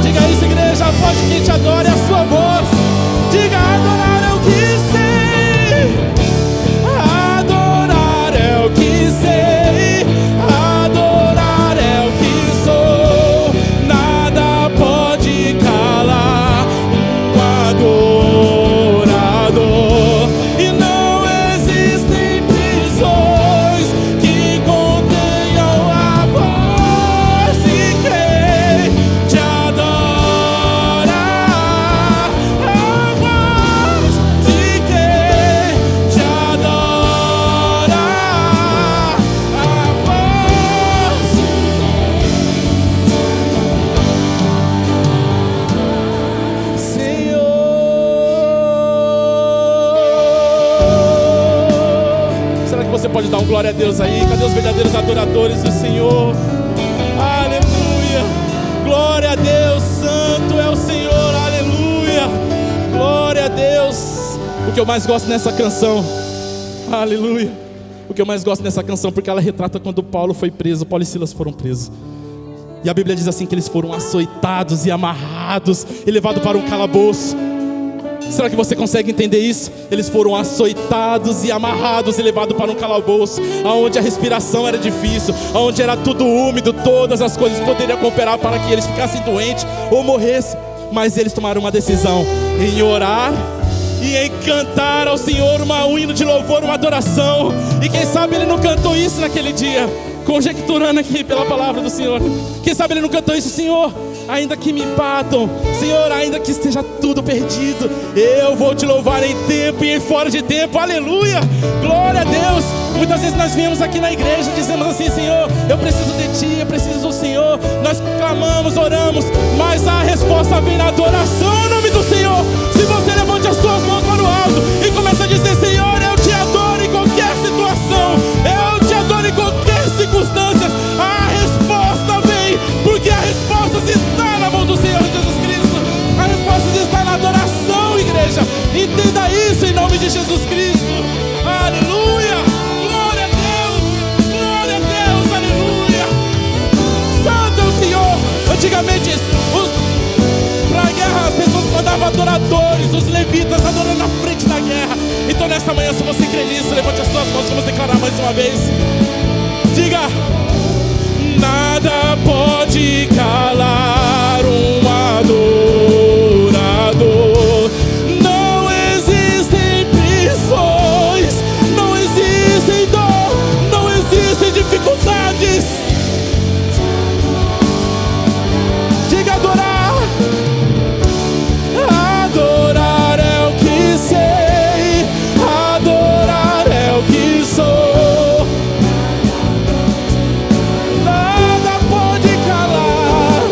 Diga isso, igreja, pode que te adore a sua voz. Diga, adorar é o que sei. Adorar é o que sei. Adorar é o que sou. Nada pode calar um adorador. E não existem prisões que contenham a voz de quem te adora. A voz de quem te adora. A voz. Senhor. Será que você pode dar um glória a Deus aí? Cadê os verdadeiros adoradores do Senhor? Aleluia. Glória a Deus, santo é o Senhor. Aleluia. Glória a Deus. O que eu mais gosto nessa canção, aleluia, o que eu mais gosto nessa canção, porque ela retrata quando Paulo foi preso. Paulo e Silas foram presos. E a Bíblia diz assim que eles foram açoitados e amarrados e levados para um calabouço. Será que você consegue entender isso? Eles foram açoitados e amarrados e levados para um calabouço, onde a respiração era difícil, onde era tudo úmido, todas as coisas poderiam cooperar para que eles ficassem doentes ou morressem. Mas eles tomaram uma decisão em orar e em cantar ao Senhor um hino de louvor, uma adoração. E quem sabe ele não cantou isso naquele dia, conjecturando aqui pela palavra do Senhor. Quem sabe ele não cantou isso: Senhor, ainda que me batam, Senhor, ainda que esteja tudo perdido, eu vou te louvar em tempo e em fora de tempo. Aleluia, glória a Deus. Muitas vezes nós viemos aqui na igreja e dizemos assim: Senhor, eu preciso de Ti, eu preciso do Senhor. Nós clamamos, oramos, mas a resposta vem na adoração em nome do Senhor. Se você levante as suas mãos para o alto e começa a dizer: Senhor, eu te adoro em qualquer situação, eu te adoro em qualquer circunstância, a resposta vem, porque a resposta está na mão do Senhor Jesus Cristo. A resposta está na adoração, igreja. Entenda isso em nome de Jesus Cristo. Aleluia, glória a Deus, aleluia. Santo é o Senhor. Antigamente, para a guerra, as pessoas mandavam adoradores, os levitas adorando na frente da guerra. Então nessa manhã, se você crê nisso, levante as suas mãos, vamos declarar mais uma vez. Diga: nada pode calar um adorador. Não existem prisões, não existem dor, não existem dificuldades. Diga: adorar. Adorar é o que sei, adorar é o que sou. Nada pode calar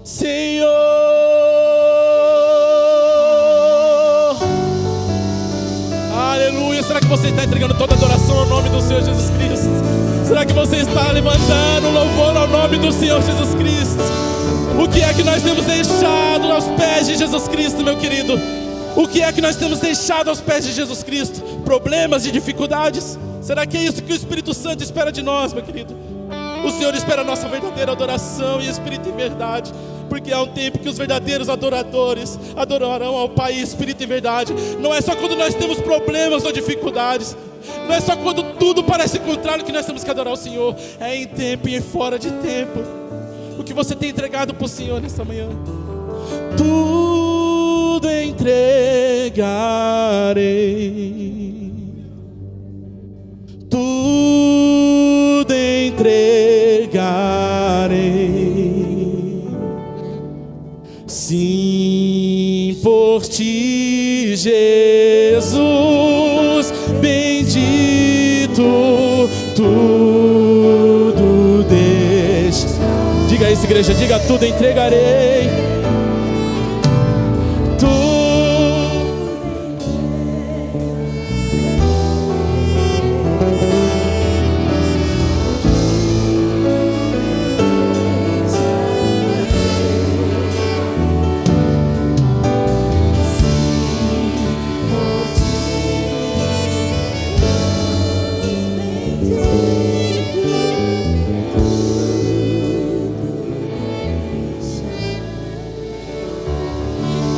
Senhor. Aleluia. Será que você está entregando toda a adoração ao nome do Senhor Jesus Cristo? Será que você está levantando louvor ao nome do Senhor Jesus Cristo? O que é que nós temos deixado aos pés de Jesus Cristo, meu querido? O que é que nós temos deixado aos pés de Jesus Cristo? Problemas e dificuldades? Será que é isso que o Espírito Santo espera de nós, meu querido? O Senhor espera a nossa verdadeira adoração em espírito e verdade, porque há um tempo que os verdadeiros adoradores adorarão ao Pai em espírito e verdade. Não é só quando nós temos problemas ou dificuldades, não é só quando tudo parece contrário que nós temos que adorar o Senhor. É em tempo e fora de tempo. O que você tem entregado para o Senhor nessa manhã? Tudo entregarei, tudo entregarei, sim, por ti, Jesus bendito, tudo deixa. Diga isso, igreja, diga: tudo entregarei,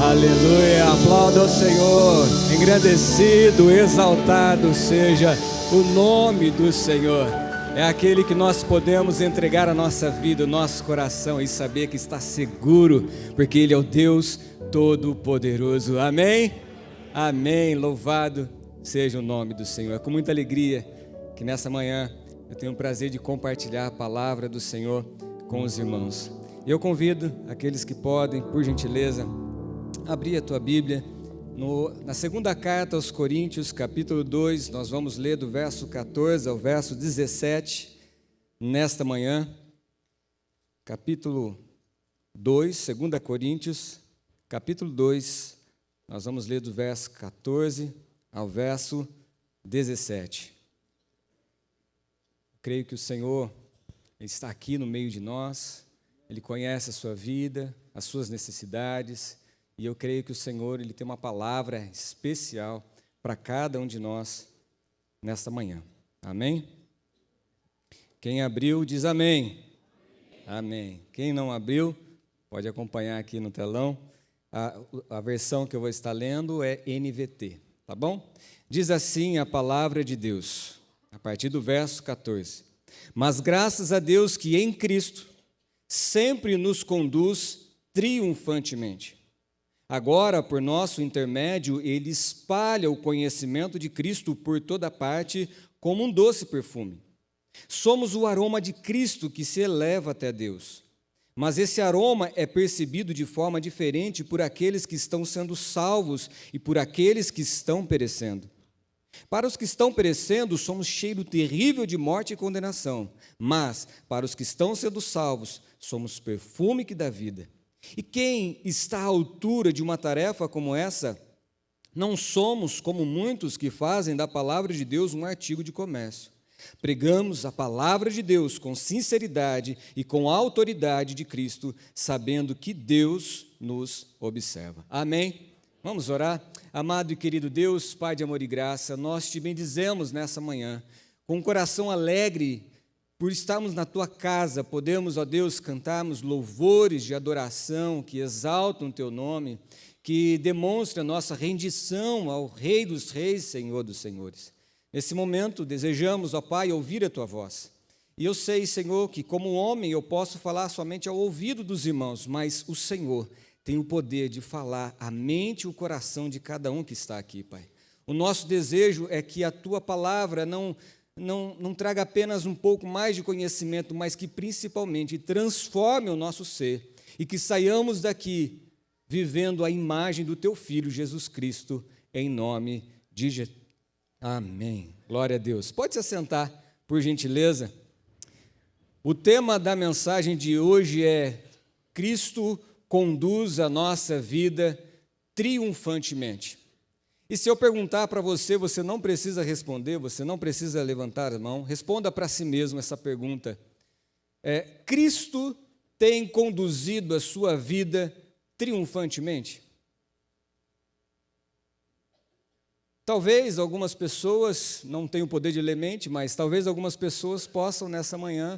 Aleluia, aplauda ao Senhor, engrandecido, exaltado seja o nome do Senhor. É aquele que nós podemos entregar a nossa vida, o nosso coração e saber que está seguro, porque Ele é o Deus Todo-Poderoso. Amém? Amém, louvado seja o nome do Senhor. É com muita alegria que nessa manhã eu tenho o prazer de compartilhar a palavra do Senhor com os irmãos. Eu convido aqueles que podem, por gentileza, abrir a tua Bíblia na segunda carta aos Coríntios, capítulo 2, nós vamos ler do verso 14 ao verso 17, nesta manhã. Capítulo 2, 2 Coríntios, capítulo 2, nós vamos ler do verso 14 ao verso 17. Creio que o Senhor está aqui no meio de nós, Ele conhece a sua vida, as suas necessidades, e eu creio que o Senhor, Ele tem uma palavra especial para cada um de nós nesta manhã. Amém? Quem abriu, diz amém. Amém. Quem não abriu, pode acompanhar aqui no telão. A versão que eu vou estar lendo é NVT, tá bom? Diz assim a palavra de Deus, a partir do verso 14. Mas graças a Deus que em Cristo sempre nos conduz triunfantemente. Agora, por nosso intermédio, Ele espalha o conhecimento de Cristo por toda parte como um doce perfume. Somos o aroma de Cristo que se eleva até Deus. Mas esse aroma é percebido de forma diferente por aqueles que estão sendo salvos e por aqueles que estão perecendo. Para os que estão perecendo, somos cheiro terrível de morte e condenação. Mas, para os que estão sendo salvos, somos perfume que dá vida. E quem está à altura de uma tarefa como essa? Não somos como muitos que fazem da palavra de Deus um artigo de comércio. Pregamos a palavra de Deus com sinceridade e com a autoridade de Cristo, sabendo que Deus nos observa. Amém? Vamos orar? Amado e querido Deus, Pai de amor e graça, nós te bendizemos nessa manhã, com um coração alegre, por estarmos na Tua casa, podemos, ó Deus, cantarmos louvores de adoração que exaltam o Teu nome, que demonstram a nossa rendição ao Rei dos Reis, Senhor dos Senhores. Nesse momento, desejamos, ó Pai, ouvir a Tua voz. E eu sei, Senhor, que como homem eu posso falar somente ao ouvido dos irmãos, mas o Senhor tem o poder de falar a mente e o coração de cada um que está aqui, Pai. O nosso desejo é que a Tua palavra não traga apenas um pouco mais de conhecimento, mas que principalmente transforme o nosso ser e que saiamos daqui vivendo a imagem do Teu Filho Jesus Cristo, em nome de Jesus. Amém. Glória a Deus. Pode se assentar, por gentileza. O tema da mensagem de hoje é Cristo conduz a nossa vida triunfantemente. E se eu perguntar para você, você não precisa responder, você não precisa levantar a mão, responda para si mesmo essa pergunta. Cristo tem conduzido a sua vida triunfantemente? Talvez algumas pessoas, não tenho o poder de ler mente, mas talvez algumas pessoas possam nessa manhã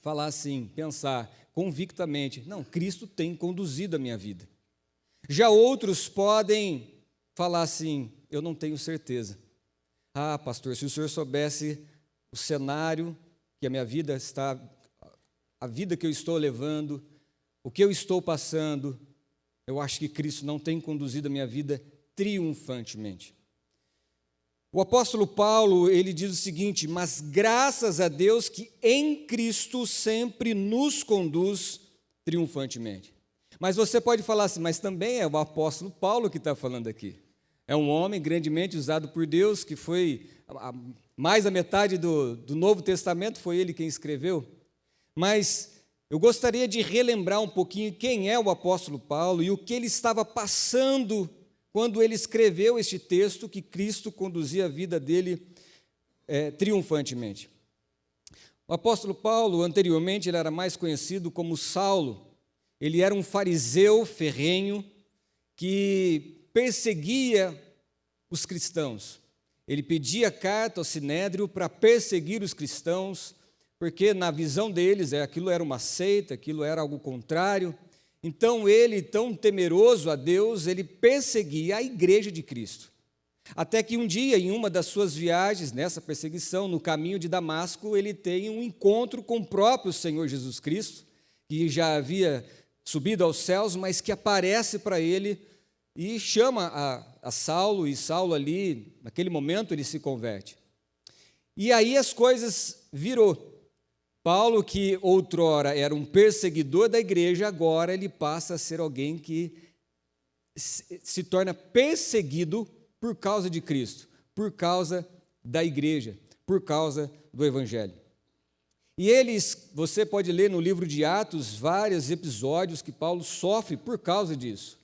falar assim, pensar convictamente, não, Cristo tem conduzido a minha vida. Já outros podem falar assim, eu não tenho certeza. Ah, pastor, se o senhor soubesse o cenário que a minha vida está, a vida que eu estou levando, o que eu estou passando, eu acho que Cristo não tem conduzido a minha vida triunfantemente. O apóstolo Paulo, ele diz o seguinte, mas graças a Deus que em Cristo sempre nos conduz triunfantemente. Mas você pode falar assim, mas também é o apóstolo Paulo que está falando aqui. É um homem grandemente usado por Deus, que foi, mais da metade do Novo Testamento foi ele quem escreveu. Mas eu gostaria de relembrar um pouquinho quem é o apóstolo Paulo e o que ele estava passando quando ele escreveu este texto que Cristo conduzia a vida dele triunfantemente. O apóstolo Paulo, anteriormente, ele era mais conhecido como Saulo. Ele era um fariseu ferrenho que perseguia os cristãos. Ele pedia carta ao Sinédrio para perseguir os cristãos, porque na visão deles aquilo era uma seita, aquilo era algo contrário. Então ele, tão temeroso a Deus, ele perseguia a igreja de Cristo. Até que um dia, em uma das suas viagens, nessa perseguição, no caminho de Damasco, ele tem um encontro com o próprio Senhor Jesus Cristo, que já havia subido aos céus, mas que aparece para ele e chama a Saulo, e Saulo ali, naquele momento, ele se converte. E aí as coisas virou. Paulo, que outrora era um perseguidor da igreja, agora ele passa a ser alguém que se torna perseguido por causa de Cristo, por causa da igreja, por causa do Evangelho. E você pode ler no livro de Atos vários episódios que Paulo sofre por causa disso.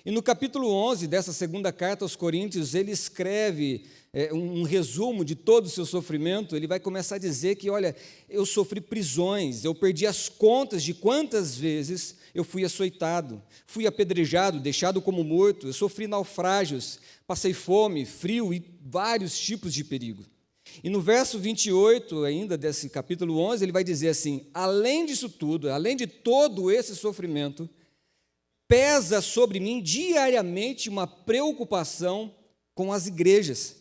E no capítulo 11 dessa segunda carta aos Coríntios, ele escreve um resumo de todo o seu sofrimento. Ele vai começar a dizer que, olha, eu sofri prisões, eu perdi as contas de quantas vezes eu fui açoitado, fui apedrejado, deixado como morto, eu sofri naufrágios, passei fome, frio e vários tipos de perigo. E no verso 28 ainda desse capítulo 11, ele vai dizer assim, além disso tudo, além de todo esse sofrimento, pesa sobre mim diariamente uma preocupação com as igrejas.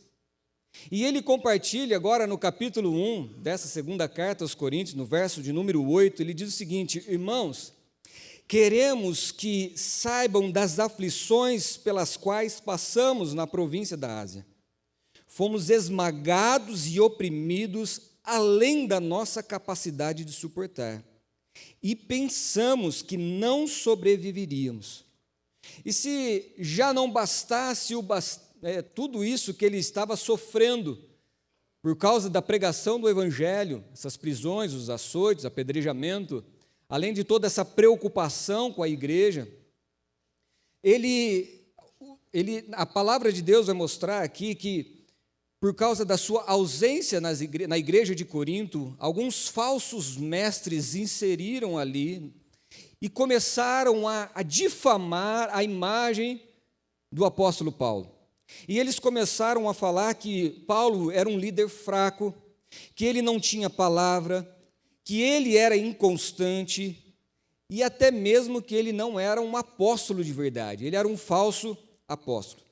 E ele compartilha agora no capítulo 1 dessa segunda carta aos Coríntios, no verso de número 8, ele diz o seguinte, irmãos, queremos que saibam das aflições pelas quais passamos na província da Ásia. Fomos esmagados e oprimidos além da nossa capacidade de suportar. E pensamos que não sobreviveríamos. E se já não bastasse tudo isso que ele estava sofrendo por causa da pregação do Evangelho, essas prisões, os açoites, apedrejamento, além de toda essa preocupação com a igreja, a palavra de Deus vai mostrar aqui que, por causa da sua ausência na igreja de Corinto, alguns falsos mestres inseriram ali e começaram a difamar a imagem do apóstolo Paulo. E eles começaram a falar que Paulo era um líder fraco, que ele não tinha palavra, que ele era inconstante e até mesmo que ele não era um apóstolo de verdade, ele era um falso apóstolo.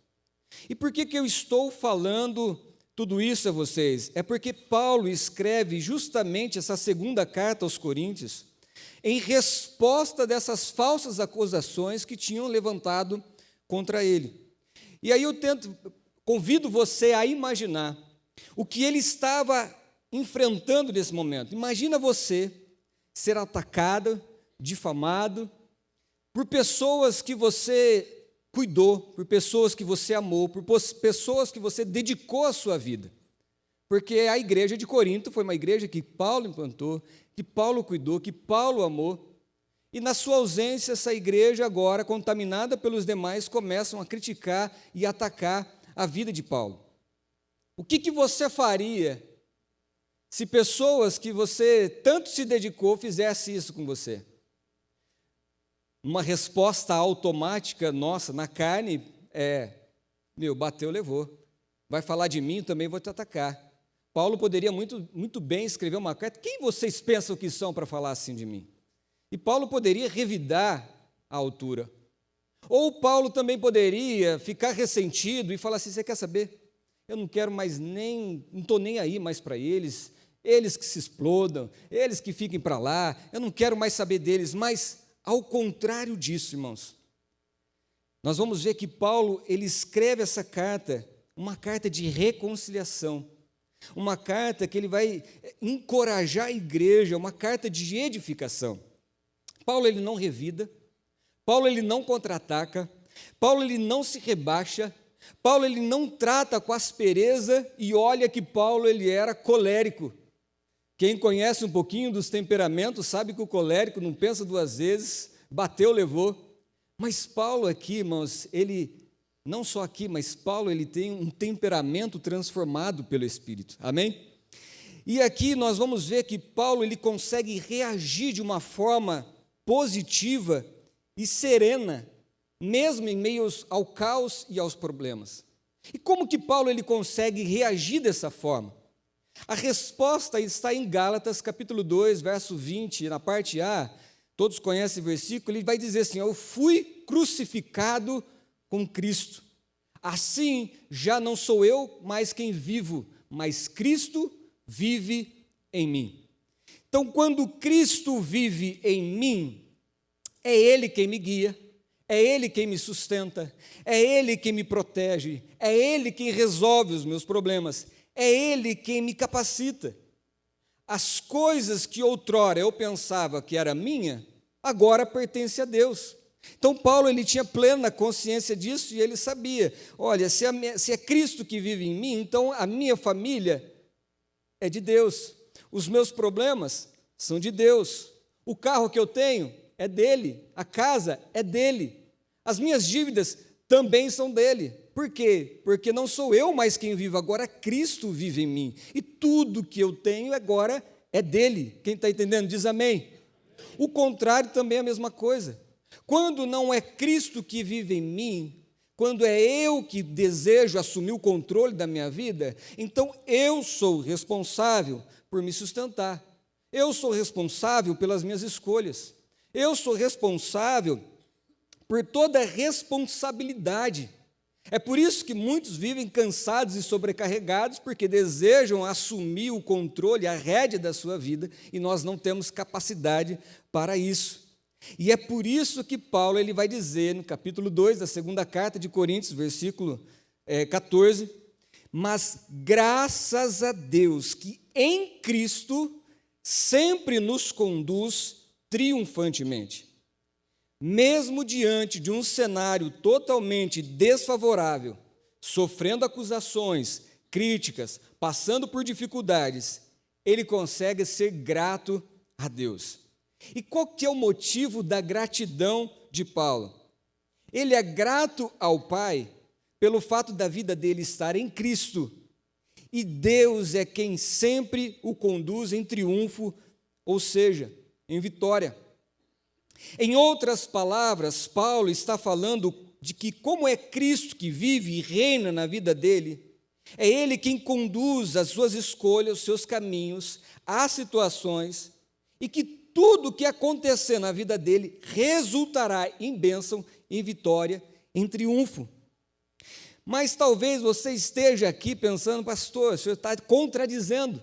E por que eu estou falando tudo isso a vocês? É porque Paulo escreve justamente essa segunda carta aos Coríntios em resposta dessas falsas acusações que tinham levantado contra ele. E aí convido você a imaginar o que ele estava enfrentando nesse momento. Imagina você ser atacado, difamado, por pessoas que você cuidou, por pessoas que você amou, por pessoas que você dedicou a sua vida. Porque a igreja de Corinto foi uma igreja que Paulo implantou, que Paulo cuidou, que Paulo amou. E na sua ausência, essa igreja agora, contaminada pelos demais, começam a criticar e atacar a vida de Paulo. O que você faria se pessoas que você tanto se dedicou fizessem isso com você? Uma resposta automática nossa, na carne, bateu, levou. Vai falar de mim, também vou te atacar. Paulo poderia muito bem escrever uma carta. Quem vocês pensam que são para falar assim de mim? E Paulo poderia revidar a altura. Ou Paulo também poderia ficar ressentido e falar assim, você quer saber? Eu não quero mais não estou nem aí mais para eles que se explodam, eles que fiquem para lá, eu não quero mais saber deles, mas ao contrário disso, irmãos, nós vamos ver que Paulo, ele escreve essa carta, uma carta de reconciliação, uma carta que ele vai encorajar a igreja, uma carta de edificação. Paulo, ele não revida, Paulo, ele não contra-ataca, Paulo, ele não se rebaixa, Paulo, ele não trata com aspereza, e olha que Paulo, ele era colérico. Quem conhece um pouquinho dos temperamentos sabe que o colérico não pensa duas vezes, bateu, levou. Mas Paulo aqui, irmãos, ele, não só aqui, mas Paulo, ele tem um temperamento transformado pelo Espírito, amém? E aqui nós vamos ver que Paulo, ele consegue reagir de uma forma positiva e serena, mesmo em meio ao caos e aos problemas. E como que Paulo, ele consegue reagir dessa forma? A resposta está em Gálatas, capítulo 2, verso 20, na parte A, todos conhecem o versículo, ele vai dizer assim, eu fui crucificado com Cristo, assim já não sou eu mais quem vivo, mas Cristo vive em mim. Então, quando Cristo vive em mim, é Ele quem me guia, é Ele quem me sustenta, é Ele quem me protege, é Ele quem resolve os meus problemas, é Ele quem me capacita. As coisas que outrora eu pensava que era minha, agora pertence a Deus. Então Paulo, ele tinha plena consciência disso e ele sabia, olha, se é Cristo que vive em mim, então a minha família é de Deus, os meus problemas são de Deus, o carro que eu tenho é dele, a casa é dele, as minhas dívidas também são dele. Por quê? Porque não sou eu mais quem vivo, agora Cristo vive em mim. E tudo que eu tenho agora é dele. Quem está entendendo diz amém. O contrário também é a mesma coisa. Quando não é Cristo que vive em mim, quando é eu que desejo assumir o controle da minha vida, então eu sou responsável por me sustentar. Eu sou responsável pelas minhas escolhas. Eu sou responsável por toda a responsabilidade. É por isso que muitos vivem cansados e sobrecarregados, porque desejam assumir o controle, a rédea da sua vida, e nós não temos capacidade para isso. E é por isso que Paulo, ele vai dizer no capítulo 2 da segunda carta de Coríntios, versículo 14, mas graças a Deus que em Cristo sempre nos conduz triunfantemente. Mesmo diante de um cenário totalmente desfavorável, sofrendo acusações, críticas, passando por dificuldades, ele consegue ser grato a Deus. E qual que é o motivo da gratidão de Paulo? Ele é grato ao Pai pelo fato da vida dele estar em Cristo, e Deus é quem sempre o conduz em triunfo, ou seja, em vitória. Em outras palavras, Paulo está falando de que, como é Cristo que vive e reina na vida dele, é Ele quem conduz as suas escolhas, os seus caminhos, as situações, e que tudo o que acontecer na vida dele resultará em bênção, em vitória, em triunfo. Mas talvez você esteja aqui pensando, pastor, o senhor está contradizendo,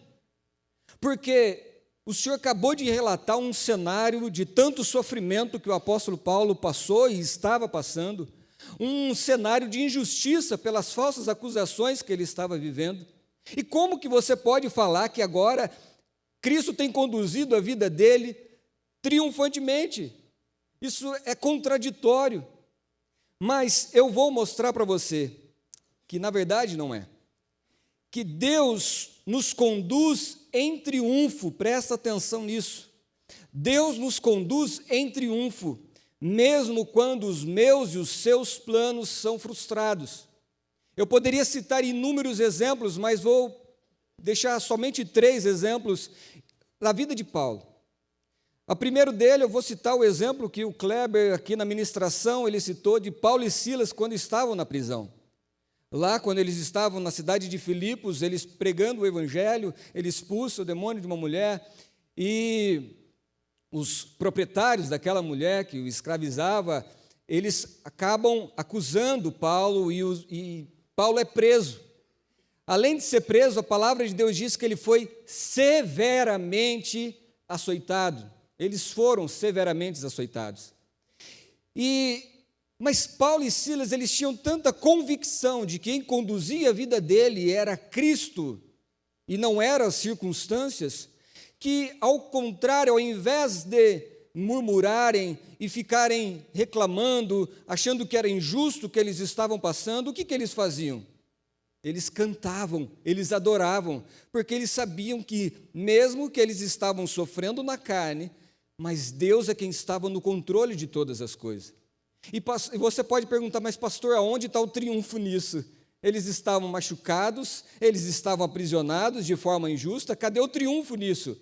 porque o senhor acabou de relatar um cenário de tanto sofrimento que o apóstolo Paulo passou e estava passando, um cenário de injustiça pelas falsas acusações que ele estava vivendo. E como que você pode falar que agora Cristo tem conduzido a vida dele triunfantemente? Isso é contraditório. Mas eu vou mostrar para você que na verdade não é. Que Deus nos conduz em triunfo, presta atenção nisso. Deus nos conduz em triunfo, mesmo quando os meus e os seus planos são frustrados. Eu poderia citar inúmeros exemplos, mas vou deixar somente 3 exemplos da vida de Paulo. A primeiro dele, eu vou citar o exemplo que o Kleber, aqui na ministração, ele citou de Paulo e Silas quando estavam na prisão. Lá, quando eles estavam na cidade de Filipos, eles pregando o evangelho, ele expulsa o demônio de uma mulher, e os proprietários daquela mulher que o escravizava, eles acabam acusando Paulo e Paulo é preso. Além de ser preso, a palavra de Deus diz que ele foi severamente açoitado. Eles foram severamente açoitados. Mas Paulo e Silas, eles tinham tanta convicção de que quem conduzia a vida dele era Cristo e não eram as circunstâncias, que, ao contrário, ao invés de murmurarem e ficarem reclamando, achando que era injusto o que eles estavam passando, o que eles faziam? Eles cantavam, eles adoravam, porque eles sabiam que, mesmo que eles estavam sofrendo na carne, mas Deus é quem estava no controle de todas as coisas. E você pode perguntar, mas pastor, aonde está o triunfo nisso? Eles estavam machucados, eles estavam aprisionados de forma injusta, cadê o triunfo nisso?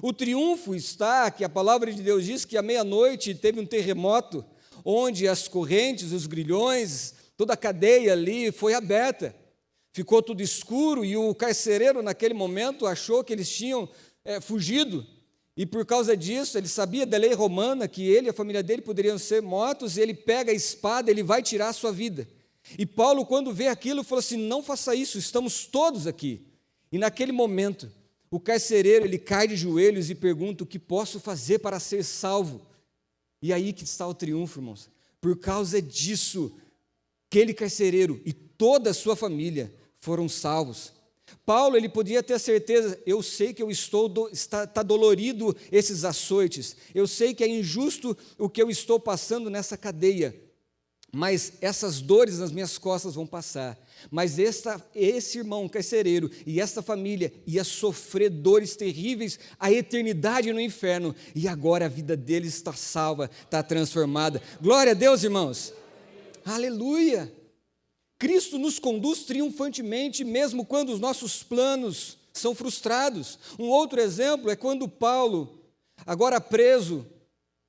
O triunfo está que a palavra de Deus diz que à meia-noite teve um terremoto, onde as correntes, os grilhões, toda a cadeia ali foi aberta. Ficou tudo escuro e o carcereiro naquele momento achou que eles tinham fugido. E por causa disso, ele sabia da lei romana que ele e a família dele poderiam ser mortos, e ele pega a espada, ele vai tirar a sua vida. E Paulo, quando vê aquilo, falou assim, não faça isso, estamos todos aqui. E naquele momento, o carcereiro, ele cai de joelhos e pergunta, o que posso fazer para ser salvo? E aí que está o triunfo, irmãos. Por causa disso, aquele carcereiro e toda a sua família foram salvos. Paulo, ele podia ter certeza, eu sei que eu está dolorido esses açoites, eu sei que é injusto o que eu estou passando nessa cadeia, mas essas dores nas minhas costas vão passar. Mas esse irmão carcereiro e essa família ia sofrer dores terríveis a eternidade no inferno, e agora a vida deles está salva, está transformada. Glória a Deus, irmãos. Aleluia. Cristo nos conduz triunfantemente, mesmo quando os nossos planos são frustrados. Um outro exemplo é quando Paulo, agora preso,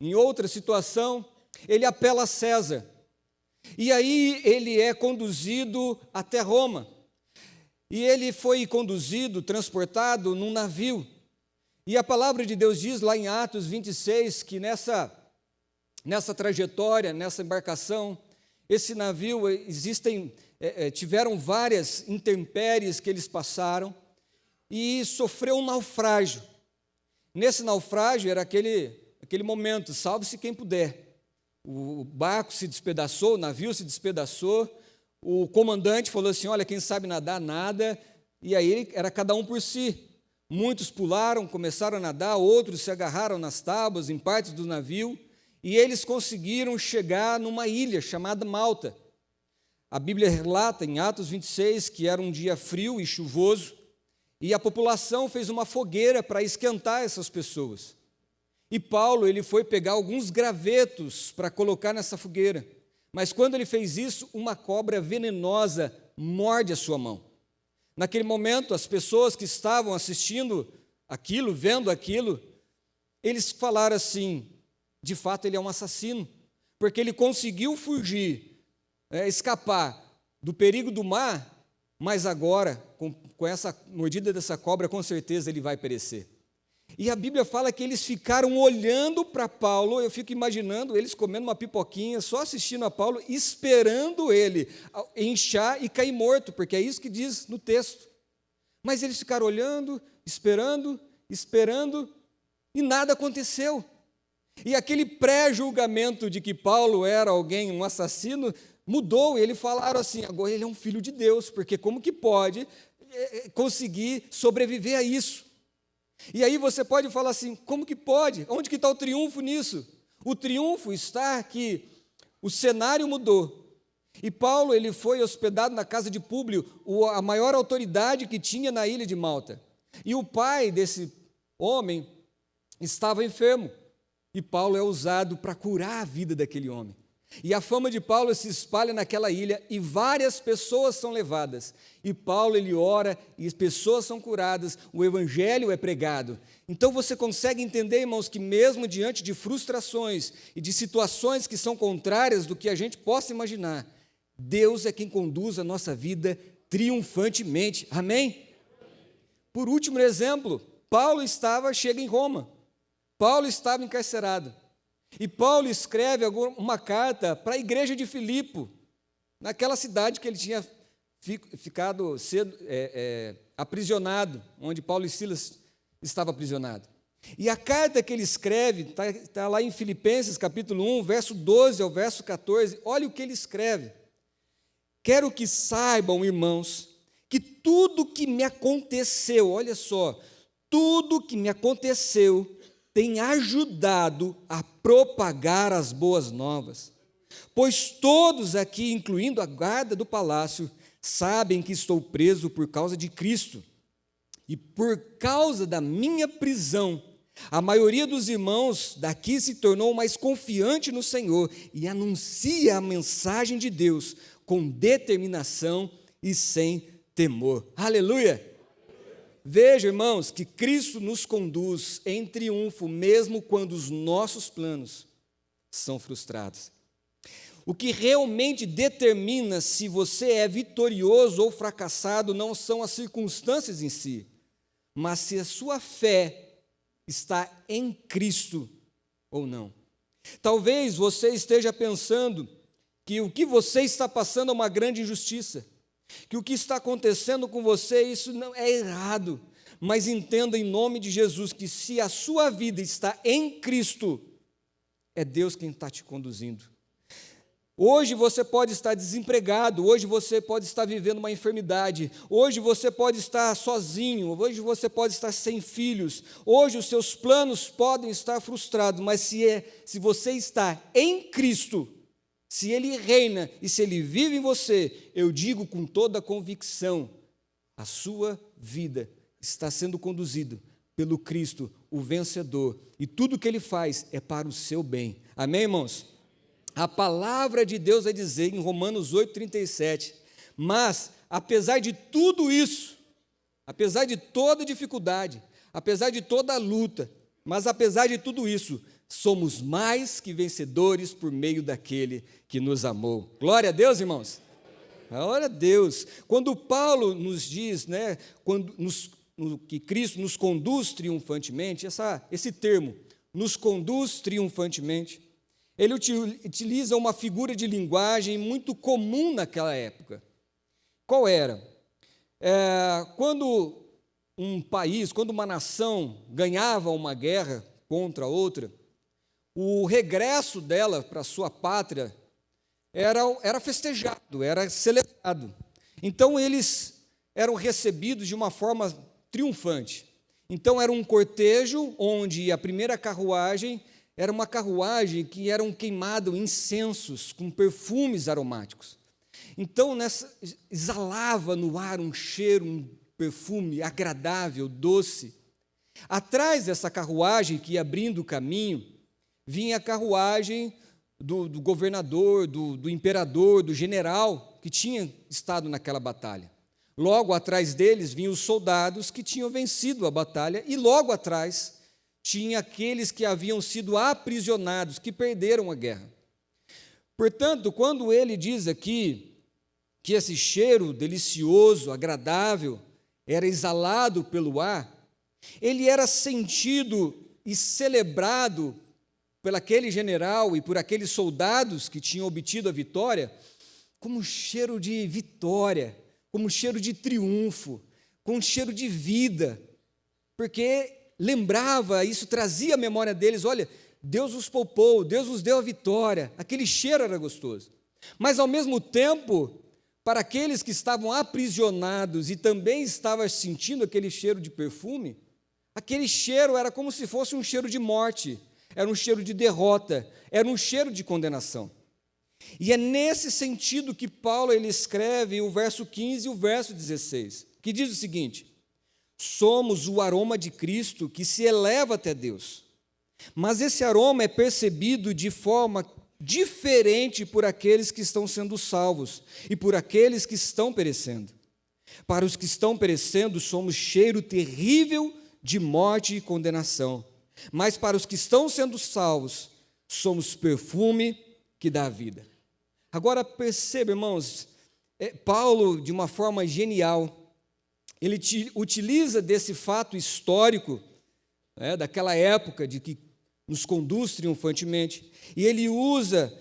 em outra situação, ele apela a César. E aí ele é conduzido até Roma. E ele foi conduzido, transportado num navio. E a palavra de Deus diz lá em Atos 26 que nessa trajetória, nessa embarcação, esse navio, tiveram várias intempéries que eles passaram e sofreu um naufrágio. Nesse naufrágio era aquele momento, salve-se quem puder. O barco se despedaçou, o navio se despedaçou, o comandante falou assim, olha, quem sabe nadar, nada, e aí era cada um por si. Muitos pularam, começaram a nadar, outros se agarraram nas tábuas, em partes do navio, e eles conseguiram chegar numa ilha chamada Malta. A Bíblia relata em Atos 26 que era um dia frio e chuvoso, e a população fez uma fogueira para esquentar essas pessoas. E Paulo, ele foi pegar alguns gravetos para colocar nessa fogueira, mas quando ele fez isso, uma cobra venenosa morde a sua mão. Naquele momento, as pessoas que estavam assistindo aquilo, vendo aquilo, eles falaram assim, de fato ele é um assassino, porque ele conseguiu fugir, escapar do perigo do mar, mas agora, com essa mordida dessa cobra, com certeza ele vai perecer. E a Bíblia fala que eles ficaram olhando para Paulo, eu fico imaginando eles comendo uma pipoquinha, só assistindo a Paulo, esperando ele inchar e cair morto, porque é isso que diz no texto. Mas eles ficaram olhando, esperando, e nada aconteceu. E aquele pré-julgamento de que Paulo era alguém, um assassino, mudou, e eles falaram assim, agora ele é um filho de Deus, porque como que pode conseguir sobreviver a isso? E aí você pode falar assim, como que pode? Onde que está o triunfo nisso? O triunfo está que o cenário mudou. E Paulo, ele foi hospedado na casa de Públio, a maior autoridade que tinha na ilha de Malta. E o pai desse homem, estava enfermo, e Paulo é usado para curar a vida daquele homem. E a fama de Paulo se espalha naquela ilha e várias pessoas são levadas. E Paulo, ele ora e as pessoas são curadas, o evangelho é pregado. Então você consegue entender, irmãos, que mesmo diante de frustrações e de situações que são contrárias do que a gente possa imaginar, Deus é quem conduz a nossa vida triunfantemente. Amém? Por último exemplo, Paulo chega em Roma. Paulo estava encarcerado. E Paulo escreve uma carta para a igreja de Filipe, naquela cidade que ele tinha ficado aprisionado, onde Paulo e Silas estavam aprisionados. E a carta que ele escreve, está lá em Filipenses capítulo 1, verso 12 ao verso 14, olha o que ele escreve. Quero que saibam, irmãos, que tudo que me aconteceu, olha só, tudo que me aconteceu tem ajudado a propagar as boas novas, pois todos aqui, incluindo a guarda do palácio, sabem que estou preso por causa de Cristo, e por causa da minha prisão, a maioria dos irmãos daqui se tornou mais confiante no Senhor e anuncia a mensagem de Deus com determinação e sem temor. Aleluia! Veja, irmãos, que Cristo nos conduz em triunfo, mesmo quando os nossos planos são frustrados. O que realmente determina se você é vitorioso ou fracassado não são as circunstâncias em si, mas se a sua fé está em Cristo ou não. Talvez você esteja pensando que o que você está passando é uma grande injustiça, que o que está acontecendo com você, isso não é errado, mas entenda em nome de Jesus que se a sua vida está em Cristo, é Deus quem está te conduzindo. Hoje você pode estar desempregado, hoje você pode estar vivendo uma enfermidade, hoje você pode estar sozinho, hoje você pode estar sem filhos, hoje os seus planos podem estar frustrados, mas se você está em Cristo, se Ele reina e se Ele vive em você, eu digo com toda a convicção, a sua vida está sendo conduzida pelo Cristo, o vencedor, e tudo que Ele faz é para o seu bem. Amém, irmãos? A palavra de Deus vai dizer em Romanos 8,37, mas apesar de tudo isso, apesar de toda dificuldade, apesar de toda a luta, mas apesar de tudo isso, somos mais que vencedores por meio daquele que nos amou. Glória a Deus, irmãos. Glória a Deus. Quando Paulo nos diz, né, que Cristo nos conduz triunfantemente, esse termo, nos conduz triunfantemente, ele utiliza uma figura de linguagem muito comum naquela época. Qual era? Quando um país, quando uma nação ganhava uma guerra contra outra, o regresso dela para a sua pátria era festejado, era celebrado. Então, eles eram recebidos de uma forma triunfante. Então, era um cortejo onde a primeira carruagem era uma carruagem que eram queimados incensos com perfumes aromáticos. Então, exalava no ar um cheiro, um perfume agradável, doce. Atrás dessa carruagem que ia abrindo o caminho, vinha a carruagem do governador, do imperador, do general que tinha estado naquela batalha. Logo atrás deles vinham os soldados que tinham vencido a batalha e logo atrás tinha aqueles que haviam sido aprisionados, que perderam a guerra. Portanto, quando ele diz aqui que esse cheiro delicioso, agradável, era exalado pelo ar, ele era sentido e celebrado por aquele general e por aqueles soldados que tinham obtido a vitória, como um cheiro de vitória, como um cheiro de triunfo, com um cheiro de vida, porque lembrava, isso trazia à memória deles, olha, Deus os poupou, Deus os deu a vitória, aquele cheiro era gostoso. Mas ao mesmo tempo, para aqueles que estavam aprisionados e também estavam sentindo aquele cheiro de perfume, aquele cheiro era como se fosse um cheiro de morte, era um cheiro de derrota, era um cheiro de condenação. E é nesse sentido que Paulo ele escreve o verso 15 e o verso 16, que diz o seguinte: somos o aroma de Cristo que se eleva até Deus. Mas esse aroma é percebido de forma diferente por aqueles que estão sendo salvos e por aqueles que estão perecendo. Para os que estão perecendo, somos cheiro terrível de morte e condenação. Mas para os que estão sendo salvos, somos perfume que dá vida. Agora perceba, irmãos, Paulo, de uma forma genial, ele utiliza desse fato histórico, daquela época de que nos conduz triunfantemente, e ele usa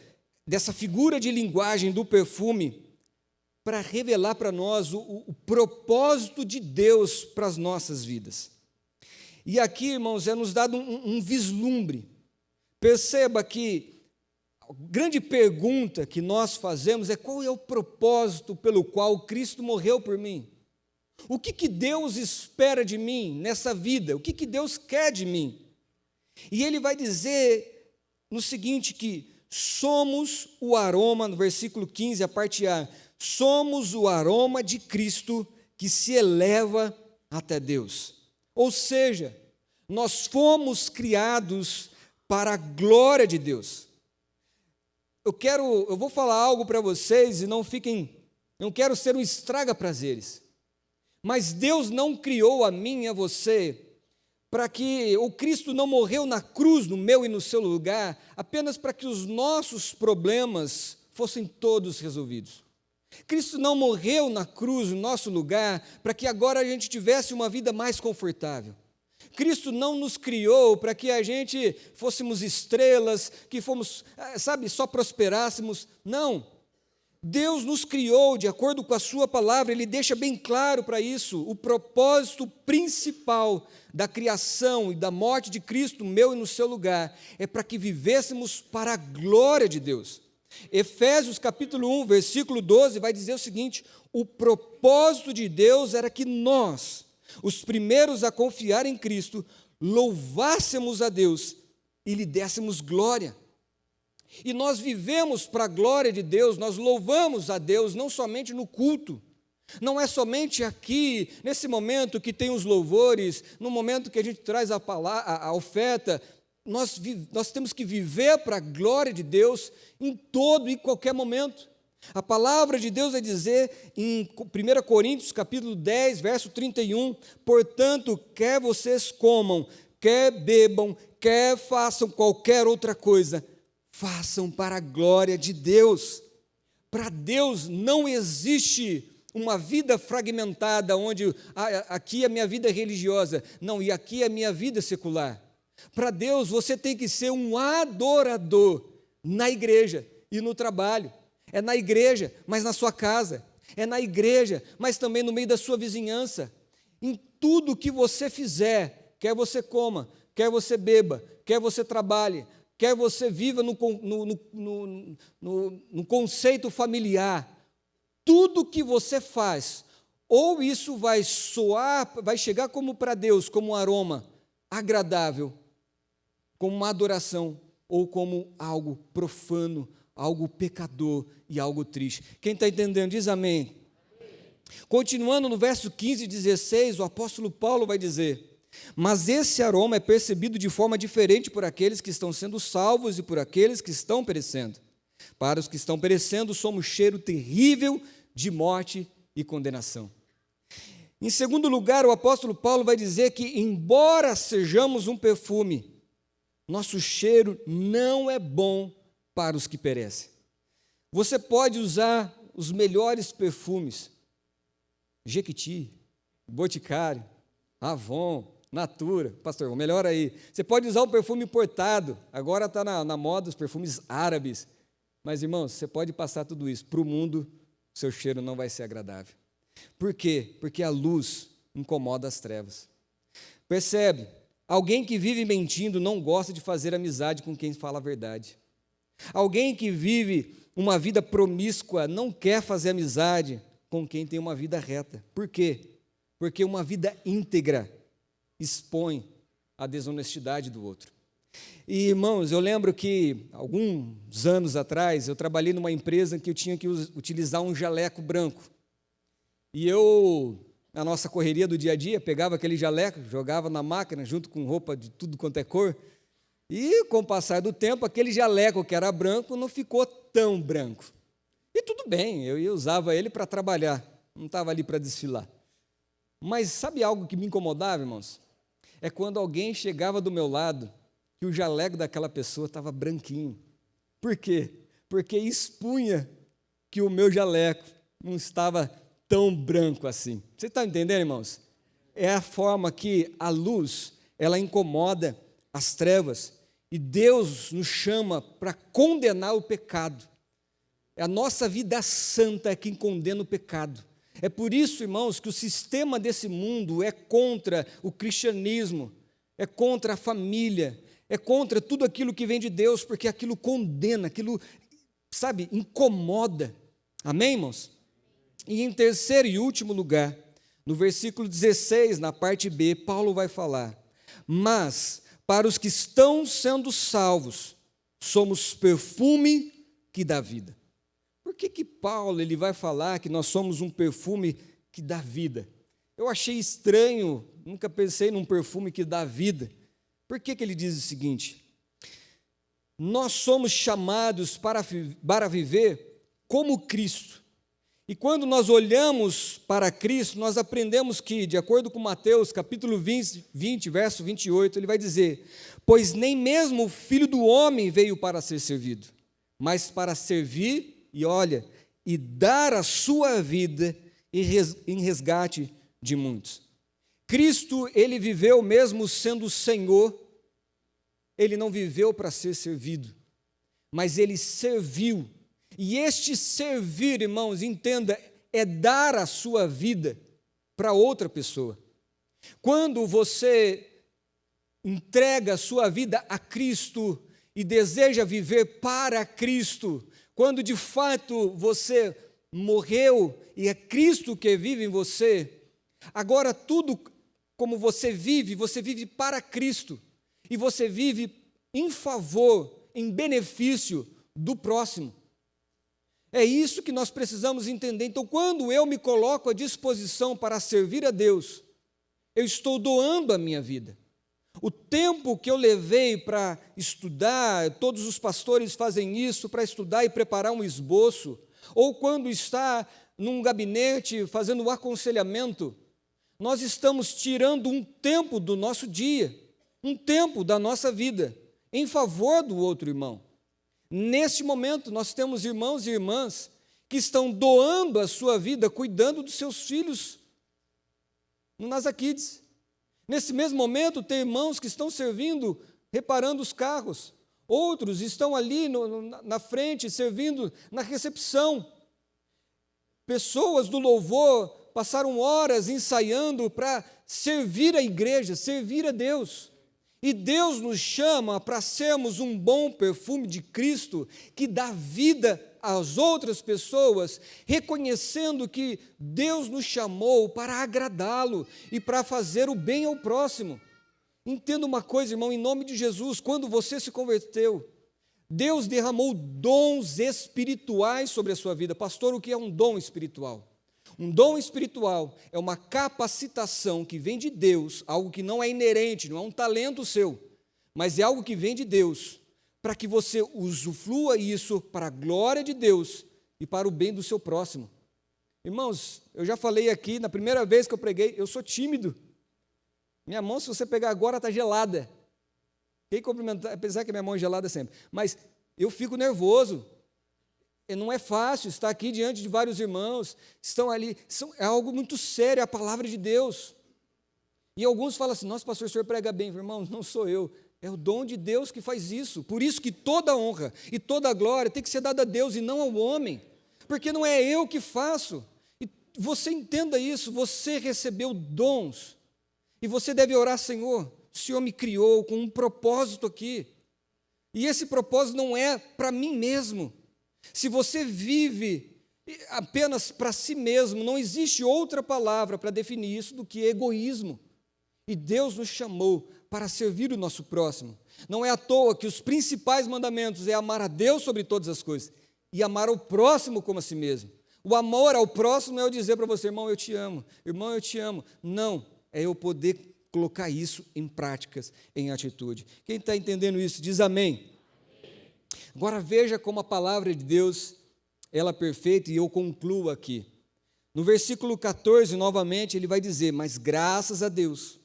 dessa figura de linguagem do perfume para revelar para nós o propósito de Deus para as nossas vidas. E aqui, irmãos, é nos dado um vislumbre. Perceba que a grande pergunta que nós fazemos é: qual é o propósito pelo qual Cristo morreu por mim? O que Deus espera de mim nessa vida? O que Deus quer de mim? E ele vai dizer no seguinte, que somos o aroma, no versículo 15, a parte A, somos o aroma de Cristo que se eleva até Deus. Ou seja, nós fomos criados para a glória de Deus. Eu vou falar algo para vocês e não quero ser um estraga-prazeres, mas Deus não criou a mim e a você para que o Cristo não morreu na cruz, no meu e no seu lugar, apenas para que os nossos problemas fossem todos resolvidos. Cristo não morreu na cruz, no nosso lugar, para que agora a gente tivesse uma vida mais confortável. Cristo não nos criou para que a gente fôssemos estrelas, que só prosperássemos. Não. Deus nos criou de acordo com a sua palavra, Ele deixa bem claro para isso, o propósito principal da criação e da morte de Cristo, no meu e no seu lugar, é para que vivêssemos para a glória de Deus. Efésios capítulo 1, versículo 12, vai dizer o seguinte: o propósito de Deus era que nós, os primeiros a confiar em Cristo, louvássemos a Deus e lhe dessemos glória. E nós vivemos para a glória de Deus, nós louvamos a Deus não somente no culto, não é somente aqui, nesse momento que tem os louvores, no momento que a gente traz a oferta, nós temos que viver para a glória de Deus em todo e qualquer momento. A palavra de Deus vai dizer em 1 Coríntios capítulo 10, verso 31, portanto, quer vocês comam, quer bebam, quer façam qualquer outra coisa, façam para a glória de Deus. Para Deus não existe uma vida fragmentada, onde aqui é a minha vida religiosa, não, e aqui é a minha vida secular. Para Deus você tem que ser um adorador na igreja e no trabalho. É na igreja, mas na sua casa. É na igreja, mas também no meio da sua vizinhança. Em tudo que você fizer, quer você coma, quer você beba, quer você trabalhe, quer você viva no conceito familiar, tudo que você faz, ou isso vai soar, vai chegar como para Deus, como um aroma agradável, como uma adoração, ou como algo profano, algo pecador e algo triste. Quem está entendendo, diz amém. Continuando no verso 15 e 16, o apóstolo Paulo vai dizer: mas esse aroma é percebido de forma diferente por aqueles que estão sendo salvos e por aqueles que estão perecendo. Para os que estão perecendo, somos cheiro terrível de morte e condenação. Em segundo lugar, o apóstolo Paulo vai dizer que, embora sejamos um perfume, nosso cheiro não é bom para os que perecem. Você pode usar os melhores perfumes, Jequiti, Boticário, Avon, Natura, pastor, melhor aí. Você pode usar um perfume importado, agora está na moda os perfumes árabes. Mas, irmãos, você pode passar tudo isso para o mundo, seu cheiro não vai ser agradável. Por quê? Porque a luz incomoda as trevas. Percebe? Alguém que vive mentindo não gosta de fazer amizade com quem fala a verdade. Alguém que vive uma vida promíscua não quer fazer amizade com quem tem uma vida reta. Por quê? Porque uma vida íntegra expõe a desonestidade do outro. E, irmãos, eu lembro que alguns anos atrás eu trabalhei numa empresa que eu tinha que utilizar um jaleco branco. E eu, na nossa correria do dia a dia, pegava aquele jaleco, jogava na máquina junto com roupa de tudo quanto é cor, E com o passar do tempo, aquele jaleco que era branco não ficou tão branco. E tudo bem, eu usava ele para trabalhar, não estava ali para desfilar. Mas sabe algo que me incomodava, irmãos? É quando alguém chegava do meu lado e o jaleco daquela pessoa estava branquinho. Por quê? Porque expunha que o meu jaleco não estava tão branco assim. Você está entendendo, irmãos? É a forma que a luz, ela incomoda as trevas. E Deus nos chama para condenar o pecado. É a nossa vida santa quem condena o pecado. É por isso, irmãos, que o sistema desse mundo é contra o cristianismo, é contra a família, é contra tudo aquilo que vem de Deus, porque aquilo condena, aquilo, sabe, incomoda. Amém, irmãos? E em terceiro e último lugar, no versículo 16, na parte B, Paulo vai falar: mas para os que estão sendo salvos, somos perfume que dá vida. Por que Paulo ele vai falar que nós somos um perfume que dá vida? Eu achei estranho, nunca pensei num perfume que dá vida. Por que ele diz o seguinte? Nós somos chamados para viver como Cristo. E quando nós olhamos para Cristo, nós aprendemos que, de acordo com Mateus, capítulo 20, verso 28, ele vai dizer: pois nem mesmo o Filho do Homem veio para ser servido, mas para servir, e olha, e dar a sua vida em resgate de muitos. Cristo, ele viveu mesmo sendo Senhor, ele não viveu para ser servido, mas ele serviu. E este servir, irmãos, entenda, é dar a sua vida para outra pessoa. Quando você entrega a sua vida a Cristo e deseja viver para Cristo, quando de fato você morreu e é Cristo que vive em você, agora tudo como você vive para Cristo, e você vive em favor, em benefício do próximo. É isso que nós precisamos entender. Então, quando eu me coloco à disposição para servir a Deus, eu estou doando a minha vida. O tempo que eu levei para estudar, todos os pastores fazem isso, para estudar e preparar um esboço, ou quando está num gabinete fazendo um aconselhamento, nós estamos tirando um tempo do nosso dia, um tempo da nossa vida, em favor do outro irmão. Neste momento, nós temos irmãos e irmãs que estão doando a sua vida, cuidando dos seus filhos no NASA Kids. Nesse mesmo momento, tem irmãos que estão servindo, reparando os carros. Outros estão ali na frente, servindo na recepção. Pessoas do louvor passaram horas ensaiando para servir a igreja, servir a Deus. E Deus nos chama para sermos um bom perfume de Cristo que dá vida às outras pessoas, reconhecendo que Deus nos chamou para agradá-lo e para fazer o bem ao próximo. Entenda uma coisa, irmão, em nome de Jesus, quando você se converteu, Deus derramou dons espirituais sobre a sua vida. Pastor, o que é um dom espiritual? Um dom espiritual é uma capacitação que vem de Deus, algo que não é inerente, não é um talento seu, mas é algo que vem de Deus, para que você usufrua isso para a glória de Deus e para o bem do seu próximo. Irmãos, eu já falei aqui, na primeira vez que eu preguei, eu sou tímido. Minha mão, se você pegar agora, está gelada. Quem cumprimentar, apesar que minha mão é gelada sempre, mas eu fico nervoso. Não é fácil estar aqui diante de vários irmãos, estão ali, é algo muito sério, é a palavra de Deus. E alguns falam assim: nossa, pastor, o senhor prega bem. Irmão, não sou eu, é o dom de Deus que faz isso. Por isso que toda honra e toda glória tem que ser dada a Deus e não ao homem, porque não é eu que faço. E você entenda isso, você recebeu dons, e você deve orar: Senhor, o Senhor me criou com um propósito aqui, e esse propósito não é para mim mesmo. Se você vive apenas para si mesmo, não existe outra palavra para definir isso do que egoísmo. E Deus nos chamou para servir o nosso próximo. Não é à toa que os principais mandamentos é amar a Deus sobre todas as coisas e amar o próximo como a si mesmo. O amor ao próximo é eu dizer para você: irmão, eu te amo. Irmão, eu te amo. Não, é eu poder colocar isso em práticas, em atitude. Quem está entendendo isso, diz amém. Agora veja como a palavra de Deus, ela é perfeita, e eu concluo aqui. No versículo 14, novamente, ele vai dizer: mas graças a Deus,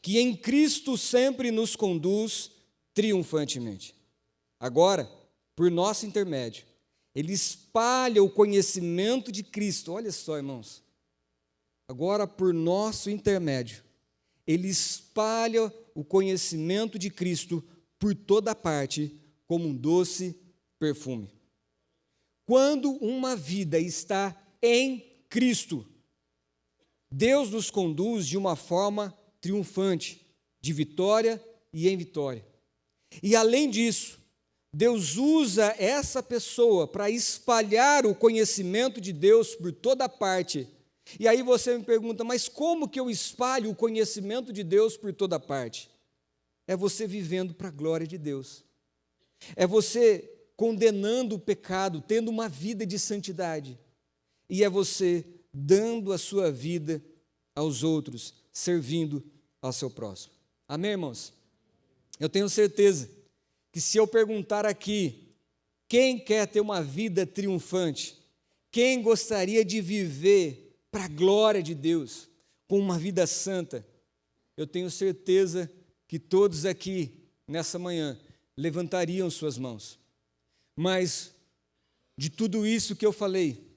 que em Cristo sempre nos conduz triunfantemente. Agora, por nosso intermédio, ele espalha o conhecimento de Cristo. Olha só, irmãos. Agora, por nosso intermédio, ele espalha o conhecimento de Cristo por toda parte, como um doce perfume. Quando uma vida está em Cristo, Deus nos conduz de uma forma triunfante, de vitória e em vitória. E além disso, Deus usa essa pessoa para espalhar o conhecimento de Deus por toda parte. E aí você me pergunta, mas como que eu espalho o conhecimento de Deus por toda parte? É você vivendo para a glória de Deus. É você condenando o pecado, tendo uma vida de santidade. E é você dando a sua vida aos outros, servindo ao seu próximo. Amém, irmãos? Eu tenho certeza que se eu perguntar aqui, quem quer ter uma vida triunfante? Quem gostaria de viver para a glória de Deus, com uma vida santa? Eu tenho certeza que todos aqui, nessa manhã, levantariam suas mãos. Mas, de tudo isso que eu falei,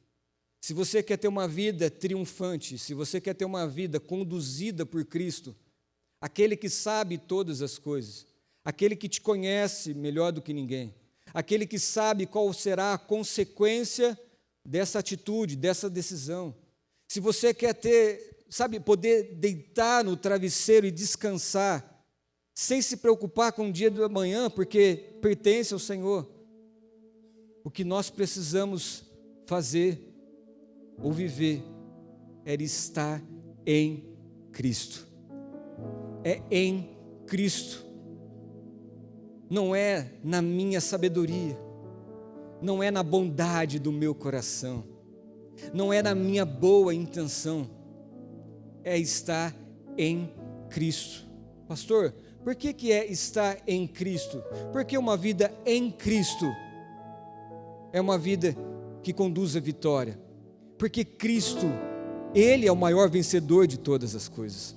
se você quer ter uma vida triunfante, se você quer ter uma vida conduzida por Cristo, aquele que sabe todas as coisas, aquele que te conhece melhor do que ninguém, aquele que sabe qual será a consequência dessa atitude, dessa decisão. Se você quer ter, poder deitar no travesseiro e descansar, sem se preocupar com o dia da manhã, porque pertence ao Senhor, o que nós precisamos fazer ou viver é estar em Cristo. É em Cristo. Não é na minha sabedoria, não é na bondade do meu coração, não é na minha boa intenção, é estar em Cristo. Pastor, por que é estar em Cristo? Porque uma vida em Cristo é uma vida que conduz à vitória. Porque Cristo, Ele é o maior vencedor de todas as coisas.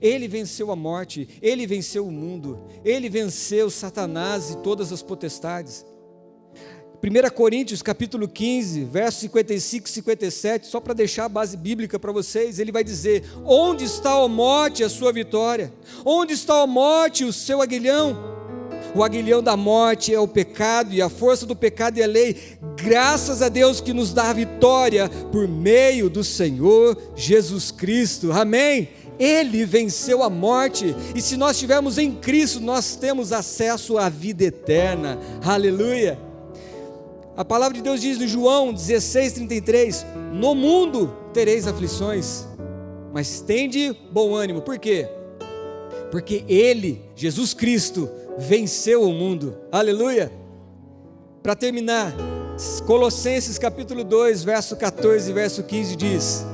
Ele venceu a morte, Ele venceu o mundo, Ele venceu Satanás e todas as potestades. 1 Coríntios capítulo 15, versos 55 e 57, só para deixar a base bíblica para vocês, ele vai dizer: onde está a morte, a sua vitória? Onde está a morte, o seu aguilhão? O aguilhão da morte é o pecado, e a força do pecado é a lei. Graças a Deus que nos dá a vitória por meio do Senhor Jesus Cristo. Amém? Ele venceu a morte, e se nós estivermos em Cristo, nós temos acesso à vida eterna. Aleluia! A palavra de Deus diz no João 16:33, no mundo tereis aflições, mas tende bom ânimo. Por quê? Porque Ele, Jesus Cristo, venceu o mundo. Aleluia! Para terminar, Colossenses capítulo 2, verso 14 e verso 15 diz: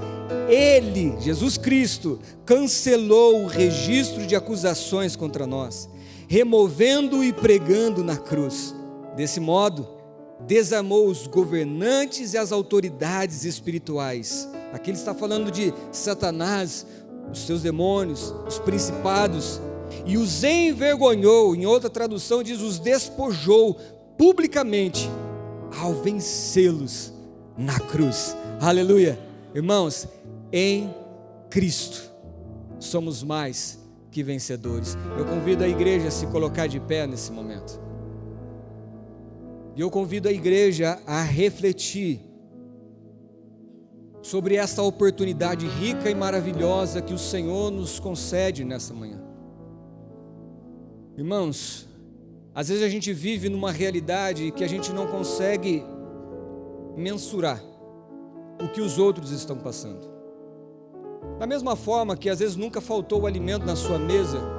Ele, Jesus Cristo, cancelou o registro de acusações contra nós, removendo e pregando na cruz. Desse modo, desarmou os governantes e as autoridades espirituais. Aqui ele está falando de Satanás, os seus demônios, os principados, e os envergonhou. Em outra tradução diz: os despojou publicamente ao vencê-los na cruz. Aleluia! Irmãos, em Cristo somos mais que vencedores. Eu convido a igreja a se colocar de pé nesse momento. E eu convido a igreja a refletir sobre essa oportunidade rica e maravilhosa que o Senhor nos concede nessa manhã. Irmãos, às vezes a gente vive numa realidade que a gente não consegue mensurar o que os outros estão passando. Da mesma forma que às vezes nunca faltou o alimento na sua mesa,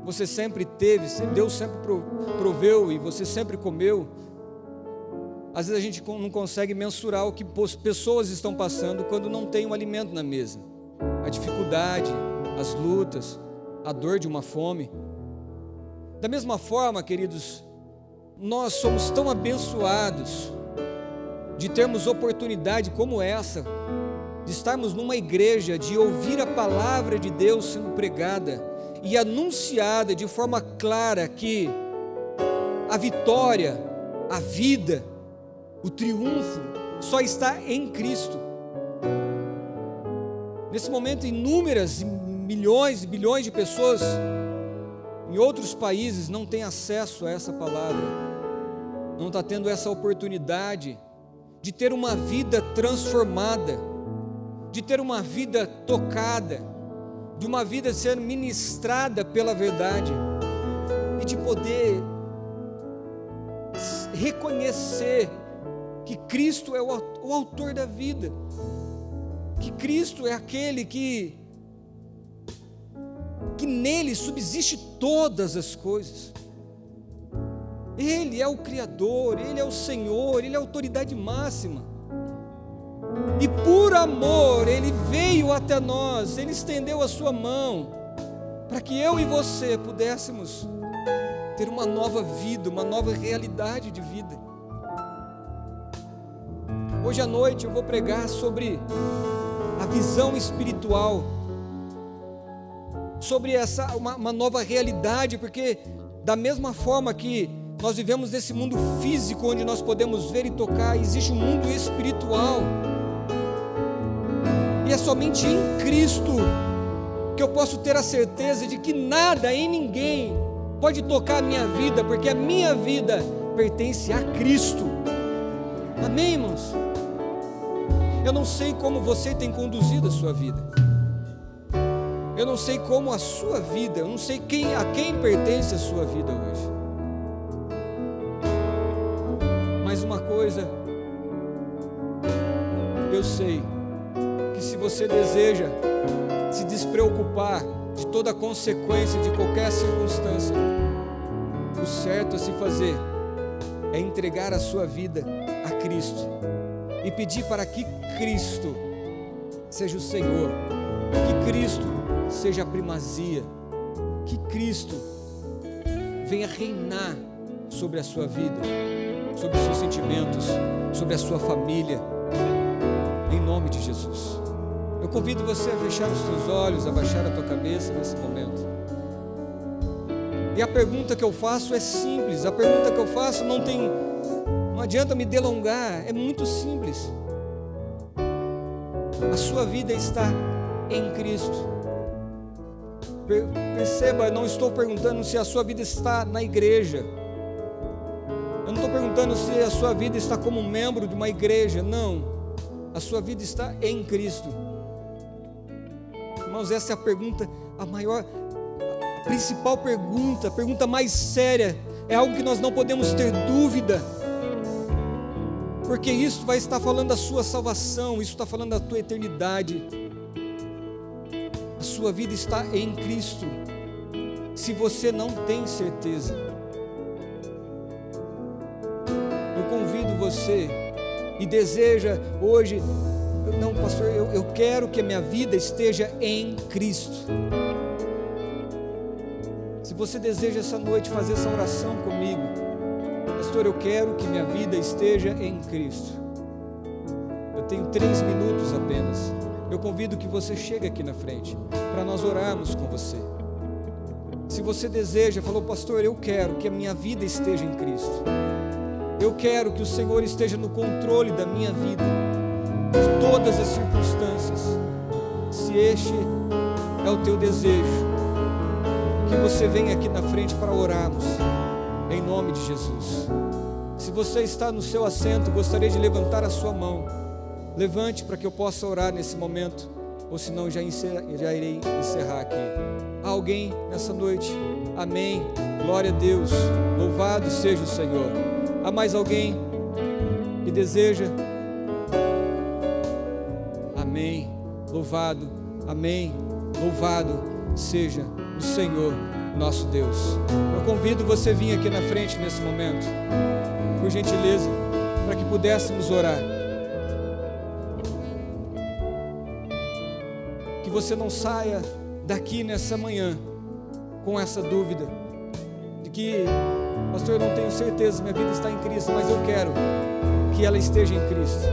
você sempre teve, Deus sempre proveu e você sempre comeu. Às vezes a gente não consegue mensurar o que pessoas estão passando quando não tem um alimento na mesa. A dificuldade, as lutas, a dor de uma fome. Da mesma forma, queridos, nós somos tão abençoados de termos oportunidade como essa, de estarmos numa igreja, de ouvir a palavra de Deus sendo pregada e anunciada de forma clara que a vitória, a vida, o triunfo só está em Cristo. Nesse momento, inúmeras, milhões e bilhões de pessoas em outros países não têm acesso a essa palavra, não está tendo essa oportunidade de ter uma vida transformada, de ter uma vida tocada, de uma vida ser ministrada pela verdade e de poder reconhecer que Cristo é o autor da vida, que Cristo é aquele que nele subsiste todas as coisas. Ele é o Criador, Ele é o Senhor, Ele é a autoridade máxima. E por amor, Ele veio até nós, Ele estendeu a sua mão, para que eu e você pudéssemos ter uma nova vida, uma nova realidade de vida. Hoje à noite eu vou pregar sobre a visão espiritual, sobre uma nova realidade, porque da mesma forma que nós vivemos nesse mundo físico, onde nós podemos ver e tocar, existe um mundo espiritual, e é somente em Cristo que eu posso ter a certeza de que nada e ninguém pode tocar a minha vida, porque a minha vida pertence a Cristo. Amém, irmãos? Eu não sei como você tem conduzido a sua vida, eu não sei como a sua vida, eu não sei a quem pertence a sua vida hoje. Mas uma coisa eu sei, que se você deseja se despreocupar de toda a consequência de qualquer circunstância, o certo a se fazer é entregar a sua vida a Cristo e pedir para que Cristo seja o Senhor, que Cristo seja a primazia, que Cristo venha reinar sobre a sua vida, sobre os seus sentimentos, sobre a sua família, em nome de Jesus. Eu convido você a fechar os teus olhos, a baixar a tua cabeça nesse momento. E a pergunta que eu faço é simples, a pergunta que eu faço não adianta me delongar, é muito simples. A sua vida está em Cristo. Perceba, eu não estou perguntando se a sua vida está na igreja. Eu não estou perguntando se a sua vida está como um membro de uma igreja. Não, a sua vida está em Cristo. Irmãos, essa é a pergunta, a principal pergunta, a pergunta mais séria. É algo que nós não podemos ter dúvida, porque isso vai estar falando da sua salvação, isso está falando da tua eternidade. A sua vida está em Cristo. Se você não tem certeza, eu convido você e deseja hoje, não, pastor, eu quero que a minha vida esteja em Cristo. Se você deseja essa noite fazer essa oração comigo, pastor, eu quero que minha vida esteja em Cristo. Eu tenho 3 minutos apenas. Eu convido que você chegue aqui na frente, para nós orarmos com você. Se você deseja, falou, pastor, eu quero que a minha vida esteja em Cristo. Eu quero que o Senhor esteja no controle da minha vida, de todas as circunstâncias. Se este é o teu desejo, que você venha aqui na frente para orarmos, em nome de Jesus. Se você está no seu assento, gostaria de levantar a sua mão. Levante para que eu possa orar nesse momento, ou senão já irei encerrar aqui. Há alguém nessa noite? Amém, glória a Deus, louvado seja o Senhor. Há mais alguém que deseja? Amém, louvado, amém, louvado seja o Senhor nosso Deus. Eu convido você a vir aqui na frente nesse momento, por gentileza, para que pudéssemos orar. Que você não saia daqui nessa manhã com essa dúvida de que, pastor, eu não tenho certeza, minha vida está em Cristo, mas eu quero que ela esteja em Cristo,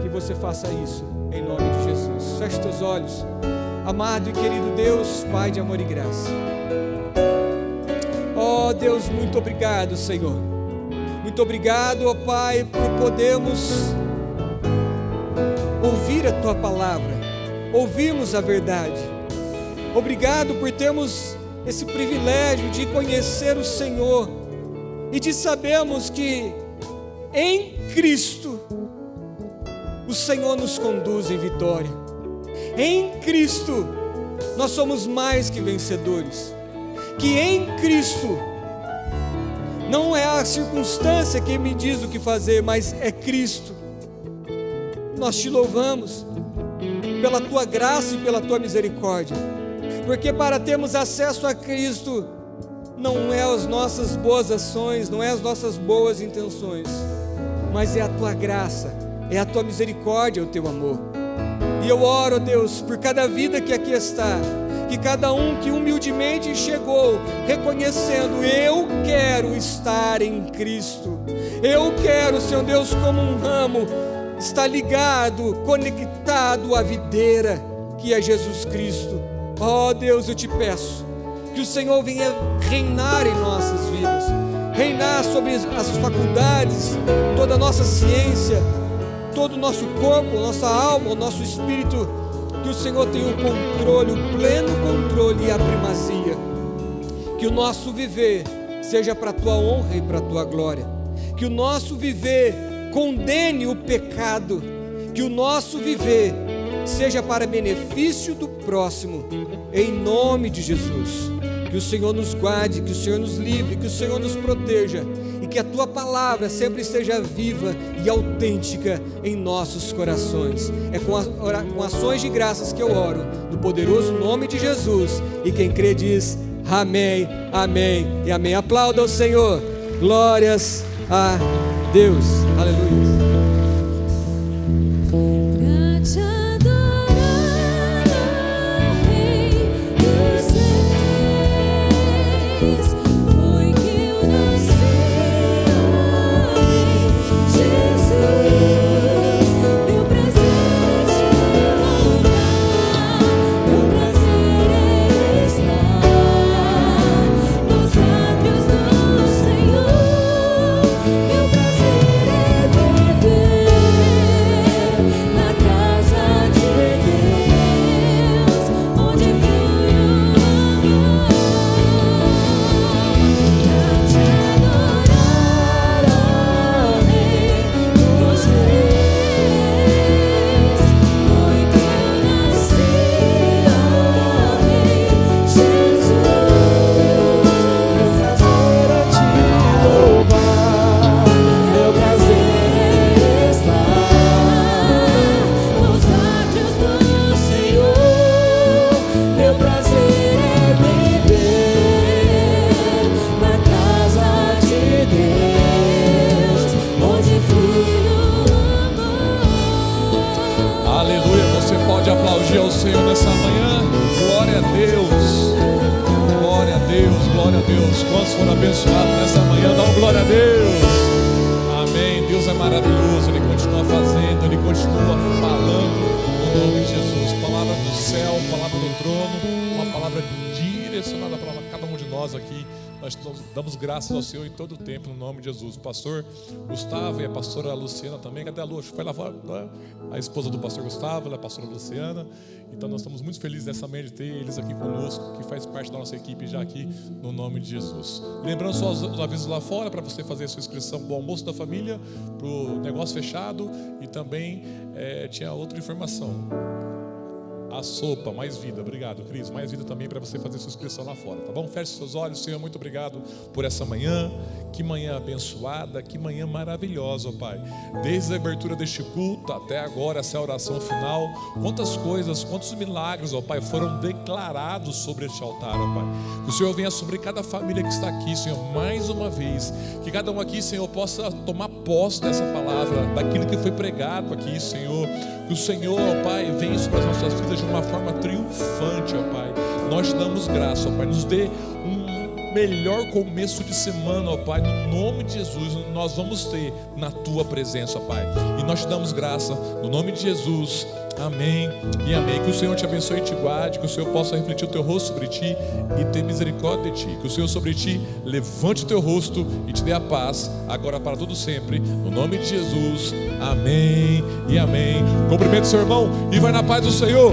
que você faça isso em nome de Jesus. Feche teus olhos. Amado e querido Deus, Pai de amor e graça, ó Deus, muito obrigado, Senhor. Muito obrigado, ó Pai, por podermos ouvir a Tua palavra, ouvirmos a verdade. Obrigado por termos esse privilégio de conhecer o Senhor e de sabermos que em Cristo o Senhor nos conduz em vitória. Em Cristo nós somos mais que vencedores. Que em Cristo não é a circunstância que me diz o que fazer, mas é Cristo. Nós te louvamos pela Tua graça e pela Tua misericórdia, porque para termos acesso a Cristo não é as nossas boas ações, não é as nossas boas intenções, mas é a Tua graça, é a Tua misericórdia, o Teu amor. E eu oro, Deus, por cada vida que aqui está, que cada um que humildemente chegou, reconhecendo: eu quero estar em Cristo, eu quero, Senhor Deus, como um ramo, estar ligado, conectado à videira, que é Jesus Cristo. Ó Deus, eu te peço que o Senhor venha reinar em nossas vidas, reinar sobre as faculdades, toda a nossa ciência, todo o nosso corpo, a nossa alma, o nosso espírito. Que o Senhor tenha o controle, o pleno controle e a primazia. Que o nosso viver seja para a Tua honra e para a Tua glória. Que o nosso viver condene o pecado. Que o nosso viver seja para benefício do próximo, em nome de Jesus. Que o Senhor nos guarde, que o Senhor nos livre, que o Senhor nos proteja, e que a Tua palavra sempre esteja viva e autêntica em nossos corações. É com ações de graças que eu oro, no poderoso nome de Jesus, e quem crê diz amém, amém e amém. Aplauda ao Senhor, glórias a Deus, aleluia. Quantos foram abençoados nessa manhã? Dá uma glória a Deus. Amém. Deus é maravilhoso. Ele continua fazendo, Ele continua falando no nome de Jesus. Palavra do céu, palavra do trono, uma palavra direcionada para cada um de nós aqui. Nós damos graças ao Senhor em todo o tempo, no nome de Jesus. O pastor Gustavo e a pastora Luciana também. Cadê a Lu? Foi lá fora, a esposa do pastor Gustavo, a pastora Luciana. Então nós estamos muito felizes nessa manhã de ter eles aqui conosco, que faz parte da nossa equipe já aqui, no nome de Jesus. Lembrando só os avisos lá fora, para você fazer a sua inscrição para o almoço da família, para o negócio fechado. E também tinha outra informação. A sopa, mais vida, obrigado Cris, mais vida também para você fazer sua inscrição lá fora, tá bom? Feche seus olhos. Senhor, muito obrigado por essa manhã, que manhã abençoada, que manhã maravilhosa, ó Pai, desde a abertura deste culto até agora, essa oração final, quantas coisas, quantos milagres, ó Pai, foram declarados sobre este altar, ó Pai, que o Senhor venha sobre cada família que está aqui, Senhor, mais uma vez, que cada um aqui, Senhor, possa tomar posse dessa palavra, daquilo que foi foi pregado aqui, Senhor. Que o Senhor, ó Pai, venha sobre as nossas vidas de uma forma triunfante, ó Pai. Nós te damos graça, ó Pai. Nos dê um melhor começo de semana, ó Pai. No nome de Jesus, nós vamos ter na Tua presença, ó Pai. E nós te damos graça, no nome de Jesus. Amém e amém. Que o Senhor te abençoe e te guarde. Que o Senhor possa refletir o teu rosto sobre ti e ter misericórdia de ti. Que o Senhor sobre ti levante o teu rosto e te dê a paz, agora para todo sempre. No nome de Jesus. Amém e amém. Cumprimente seu irmão e vai na paz do Senhor.